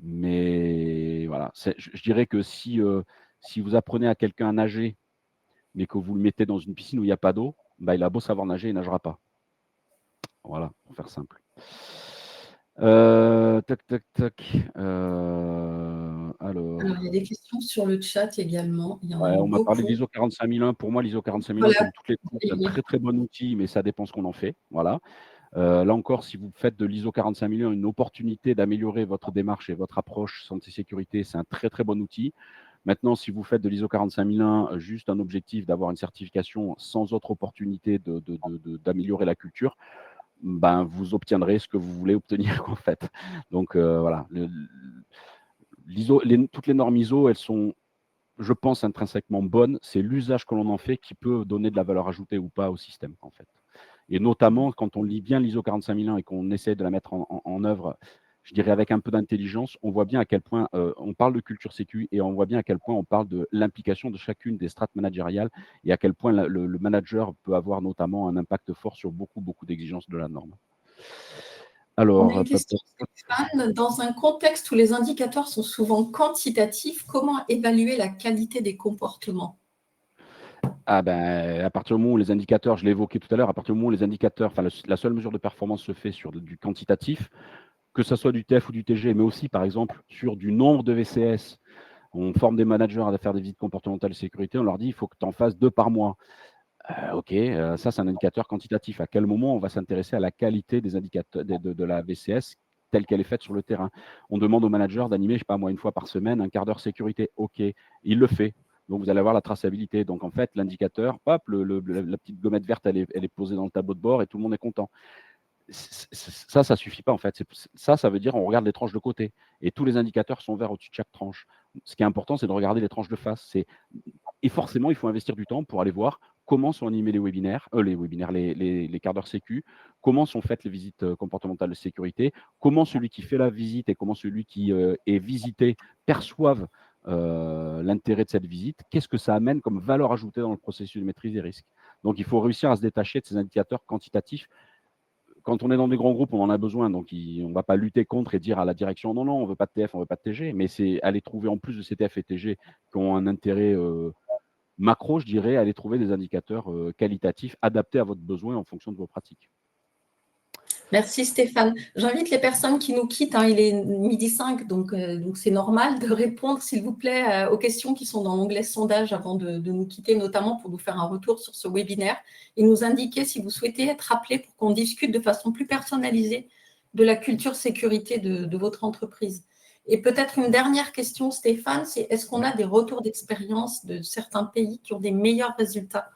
B: Mais voilà, je dirais que si vous apprenez à quelqu'un à nager, mais que vous le mettez dans une piscine où il n'y a pas d'eau, bah, il a beau savoir nager, il nagera pas. Voilà, pour faire simple. Tac, tac, tac,
A: Alors, il y a des questions sur le chat également. Il y en a
B: ouais,
A: eu
B: on m'a parlé de
A: beaucoup.
B: l'ISO 45001. Pour moi, l'ISO 45001,
A: Voilà,
B: comme toutes les c'est un très, très bon outil, mais ça dépend ce qu'on en fait. Voilà. Là encore, si vous faites de l'ISO 45001 une opportunité d'améliorer votre démarche et votre approche santé-sécurité, c'est un très, très bon outil. Maintenant, si vous faites de l'ISO 45001 juste un objectif d'avoir une certification sans autre opportunité d'améliorer la culture, ben, vous obtiendrez ce que vous voulez obtenir, en fait. Donc, voilà, toutes les normes ISO, elles sont, je pense, intrinsèquement bonnes. C'est l'usage que l'on en fait qui peut donner de la valeur ajoutée ou pas au système, en fait. Et notamment, quand on lit bien l'ISO 45001 et qu'on essaie de la mettre en œuvre, je dirais avec un peu d'intelligence, on voit bien à quel point, on parle de culture sécu et on voit bien à quel point on parle de l'implication de chacune des strates managériales et à quel point le manager peut avoir notamment un impact fort sur beaucoup, beaucoup d'exigences de la norme.
A: On a
B: Alors,
A: une question, Stéphane. Dans un contexte où les indicateurs sont souvent quantitatifs, comment évaluer la qualité des comportements?
B: ah ben, à partir du moment où les indicateurs, je l'ai évoqué tout à l'heure, à partir du moment où les indicateurs, enfin la seule mesure de performance se fait sur du quantitatif, que ça soit du TF ou du TG, mais aussi par exemple sur du nombre de VCS. On forme des managers à faire des visites comportementales et sécurité, on leur dit: «Il faut que tu en fasses 2 par mois». OK, ça c'est un indicateur quantitatif. À quel moment on va s'intéresser à la qualité des indicateurs de la VCS telle qu'elle est faite sur le terrain? On demande au manager d'animer, je sais pas moi, 1 fois par semaine, un quart d'heure sécurité. OK, il le fait. Donc vous allez avoir la traçabilité. Donc en fait, l'indicateur, hop, la petite gommette verte, elle est posée dans le tableau de bord et tout le monde est content. Ça suffit pas en fait. Ça veut dire on regarde les tranches de côté et tous les indicateurs sont verts au-dessus de chaque tranche. Ce qui est important, c'est de regarder les tranches de face. Et forcément, il faut investir du temps pour aller voir comment sont animés les quarts d'heure sécu, comment sont faites les visites, comportementales de sécurité, comment celui qui fait la visite et comment celui qui, est visité perçoivent, l'intérêt de cette visite. Qu'est-ce que ça amène comme valeur ajoutée dans le processus de maîtrise des risques? Donc il faut réussir à se détacher de ces indicateurs quantitatifs. Quand on est dans des grands groupes, on en a besoin, donc on ne va pas lutter contre et dire à la direction: «Non, non, on veut pas de TF, on veut pas de TG», mais c'est aller trouver en plus de ces TF et TG qui ont un intérêt, macro, je dirais, aller trouver des indicateurs, qualitatifs adaptés à votre besoin en fonction de vos pratiques.
A: Merci Stéphane. J'invite les personnes qui nous quittent, hein, il est 12h05, donc c'est normal de répondre, s'il vous plaît, aux questions qui sont dans l'onglet sondage avant de nous quitter, notamment pour nous faire un retour sur ce webinaire et nous indiquer si vous souhaitez être appelé pour qu'on discute de façon plus personnalisée de la culture sécurité de votre entreprise. Et peut-être une dernière question, Stéphane, c'est est-ce qu'on a des retours d'expérience de certains pays qui ont des meilleurs résultats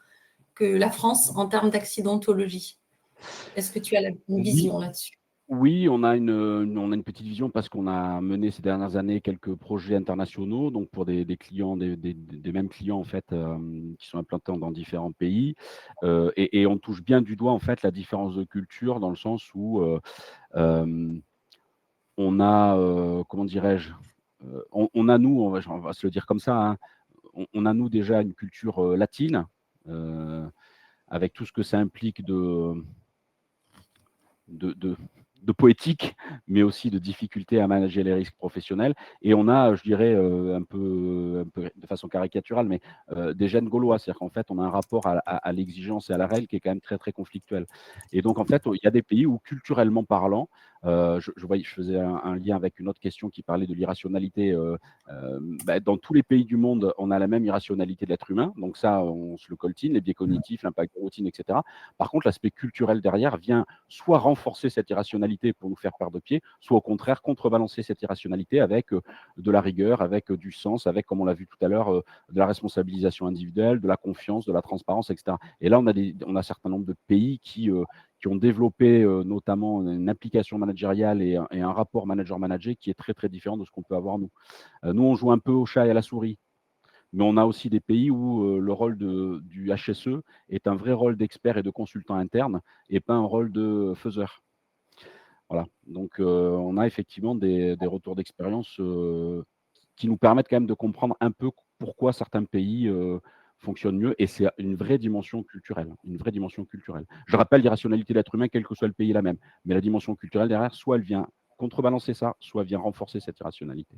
A: que la France en termes d'accidentologie? Est-ce que tu as une
B: Oui,
A: vision là-dessus?
B: oui, on a une petite vision parce qu'on a mené ces dernières années quelques projets internationaux, donc pour des clients, des mêmes clients en fait, qui sont implantés dans différents pays, et on touche bien du doigt en fait la différence de culture dans le sens où, hem, on a, comment dirais-je? On a nous, on va se le dire comme ça, hein, on a nous déjà une culture, latine, heu, avec tout ce que ça implique de de de poétique, mais aussi de difficulté à manager les risques professionnels et on a, je dirais, un peu de façon caricaturale, mais des gènes gaulois. C'est-à-dire qu'en fait, on a un rapport à l'exigence et à la règle qui est quand même très, très conflictuel et donc en fait, il y a des pays où culturellement parlant, je faisais un lien avec une autre question qui parlait de l'irrationalité, dans tous les pays du monde, on a la même irrationalité de l'être humain, donc ça, on se le coltine, les biais cognitifs, l'impact de routine et cetera. Par contre, l'aspect culturel derrière vient soit renforcer cette irrationalité pour nous faire perdre de pied, soit au contraire contrebalancer cette irrationalité avec de la rigueur, avec du sens, avec, comme on l'a vu tout à l'heure, de la responsabilisation individuelle, de la confiance, de la transparence, etc. Et là, on a un certain nombre de pays qui ont développé notamment une application managériale et un rapport manager-manager qui est très, très différent de ce qu'on peut avoir nous. Nous, on joue un peu au chat et à la souris. Mais on a aussi des pays où le rôle du HSE est un vrai rôle d'expert et de consultant interne et pas un rôle de faiseur. Voilà, donc on a effectivement des retours d'expérience, qui nous permettent quand même de comprendre un peu pourquoi certains pays, fonctionnent mieux et c'est une vraie dimension culturelle, hein, une vraie dimension culturelle. Je rappelle l'irrationalité de l'être humain, quel que soit le pays, est la même, mais la dimension culturelle derrière, soit elle vient contrebalancer ça, soit elle vient renforcer cette irrationalité.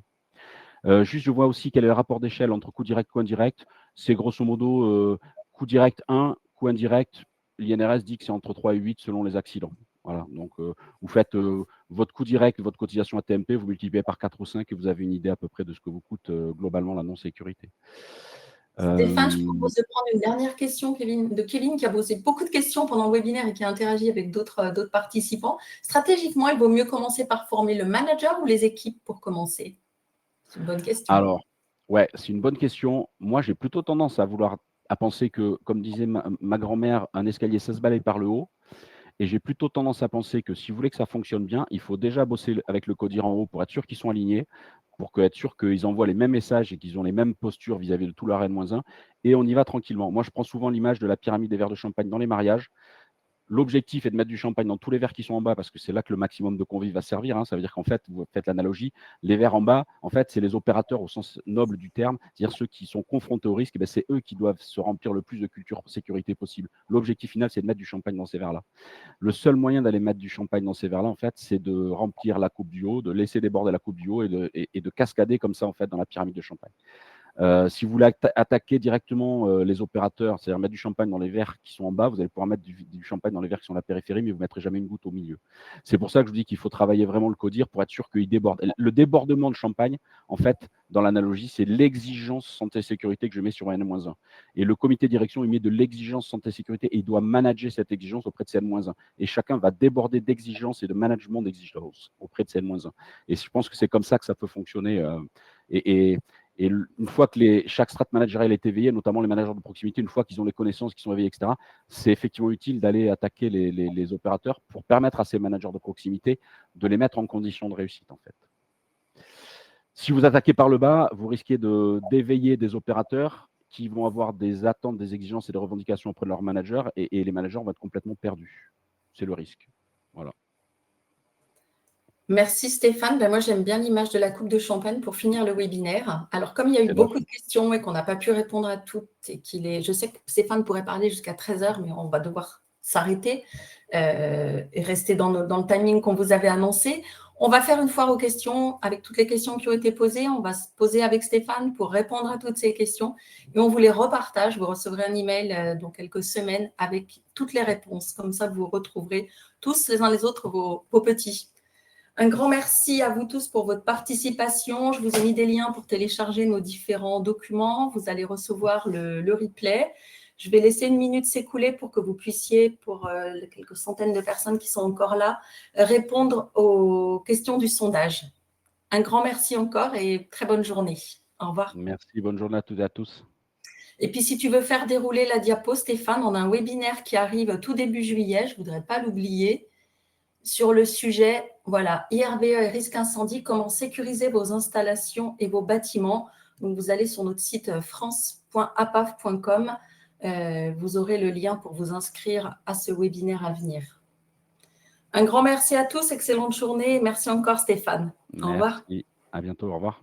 B: Juste, je vois aussi quel est le rapport d'échelle entre coût direct, coût indirect. C'est grosso modo, coût direct 1, coût indirect, l'INRS dit que c'est entre 3 et 8 selon les accidents. Voilà, donc vous faites, votre coût direct, votre cotisation AT-MP, vous multipliez par 4 ou 5 et vous avez une idée à peu près de ce que vous coûte, globalement la non-sécurité.
A: Stéphane, je
B: Hem,
A: propose de prendre une dernière question, de Kevin, qui a posé beaucoup de questions pendant le webinaire et qui a interagi avec d'autres participants. Stratégiquement, il vaut mieux commencer par former le manager ou les équipes pour commencer? C'est une bonne question.
B: alors, ouais, c'est une bonne question. Moi, j'ai plutôt tendance à penser que, comme disait ma grand-mère: «Un escalier, ça se balaye par le haut». Et j'ai plutôt tendance à penser que si vous voulez que ça fonctionne bien, il faut déjà bosser avec le codir en haut pour être sûr qu'ils sont alignés, pour être sûr qu'ils envoient les mêmes messages et qu'ils ont les mêmes postures vis-à-vis de tout leur N-1 et on y va tranquillement. Moi, je prends souvent l'image de la pyramide des verres de champagne dans les mariages. L'objectif est de mettre du champagne dans tous les verres qui sont en bas parce que c'est là que le maximum de convives va servir, hein. Ça veut dire qu'en fait, vous faites l'analogie, les verres en bas, en fait, c'est les opérateurs au sens noble du terme, c'est-à-dire ceux qui sont confrontés au risque, c'est eux qui doivent se remplir le plus de culture sécurité possible. L'objectif final, c'est de mettre du champagne dans ces verres-là. Le seul moyen d'aller mettre du champagne dans ces verres-là, en fait, c'est de remplir la coupe du haut, de laisser déborder la coupe du haut et de cascader comme ça, en fait, dans la pyramide de champagne. Si vous voulez attaquer directement les opérateurs, c'est-à-dire mettre du champagne dans les verres qui sont en bas, vous allez pouvoir mettre du champagne dans les verres qui sont à la périphérie, mais vous ne mettrez jamais une goutte au milieu. C'est pour ça que je vous dis qu'il faut travailler vraiment le codir pour être sûr qu'il déborde. Le débordement de champagne, en fait, dans l'analogie, c'est l'exigence santé-sécurité que je mets sur un N-1. Et le comité de direction, il met de l'exigence santé-sécurité et il doit manager cette exigence auprès de ces N-1. Et chacun va déborder d'exigence et de management d'exigence auprès de ces N-1. Et je pense que c'est comme ça que ça peut fonctionner. Et, et une fois que chaque strat managérial est éveillé, notamment les managers de proximité, une fois qu'ils ont les connaissances, qu'ils sont éveillés, etc., c'est effectivement utile d'aller attaquer les opérateurs pour permettre à ces managers de proximité de les mettre en condition de réussite, en fait. Si vous attaquez par le bas, vous risquez d'éveiller des opérateurs qui vont avoir des attentes, des exigences et des revendications auprès de leurs managers et les managers vont être complètement perdus. C'est le risque. Voilà.
A: Merci Stéphane. Ben, moi, j'aime bien l'image de la coupe de champagne pour finir le webinaire. Alors, comme il y a eu
B: Eh ben,
A: beaucoup de questions et qu'on n'a pas pu répondre à toutes, et je sais que Stéphane pourrait parler jusqu'à 13h, mais on va devoir s'arrêter et rester dans le timing qu'on vous avait annoncé. On va faire une foire aux questions avec toutes les questions qui ont été posées. On va se poser avec Stéphane pour répondre à toutes ces questions et on vous les repartage. Vous recevrez un email dans quelques semaines avec toutes les réponses. Comme ça, vous retrouverez tous les uns les autres vos petits. Un grand merci à vous tous pour votre participation. Je vous ai mis des liens pour télécharger nos différents documents. Vous allez recevoir le replay. Je vais laisser une minute s'écouler pour que vous puissiez, pour les quelques centaines de personnes qui sont encore là, répondre aux questions du sondage. Un grand merci encore et très bonne journée. Au revoir.
B: Merci, bonne journée à toutes et à tous.
A: Et puis, si tu veux faire dérouler la diapo, Stéphane, on a un webinaire qui arrive tout début juillet, je ne voudrais pas l'oublier, sur le sujet, voilà, IRBE et risque incendie, comment sécuriser vos installations et vos bâtiments. Donc, vous allez sur notre site france.apav.com. Vous aurez le lien pour vous inscrire à ce webinaire à venir. Un grand merci à tous, excellente journée. Merci encore Stéphane. Au revoir.
B: Merci, à bientôt, au revoir.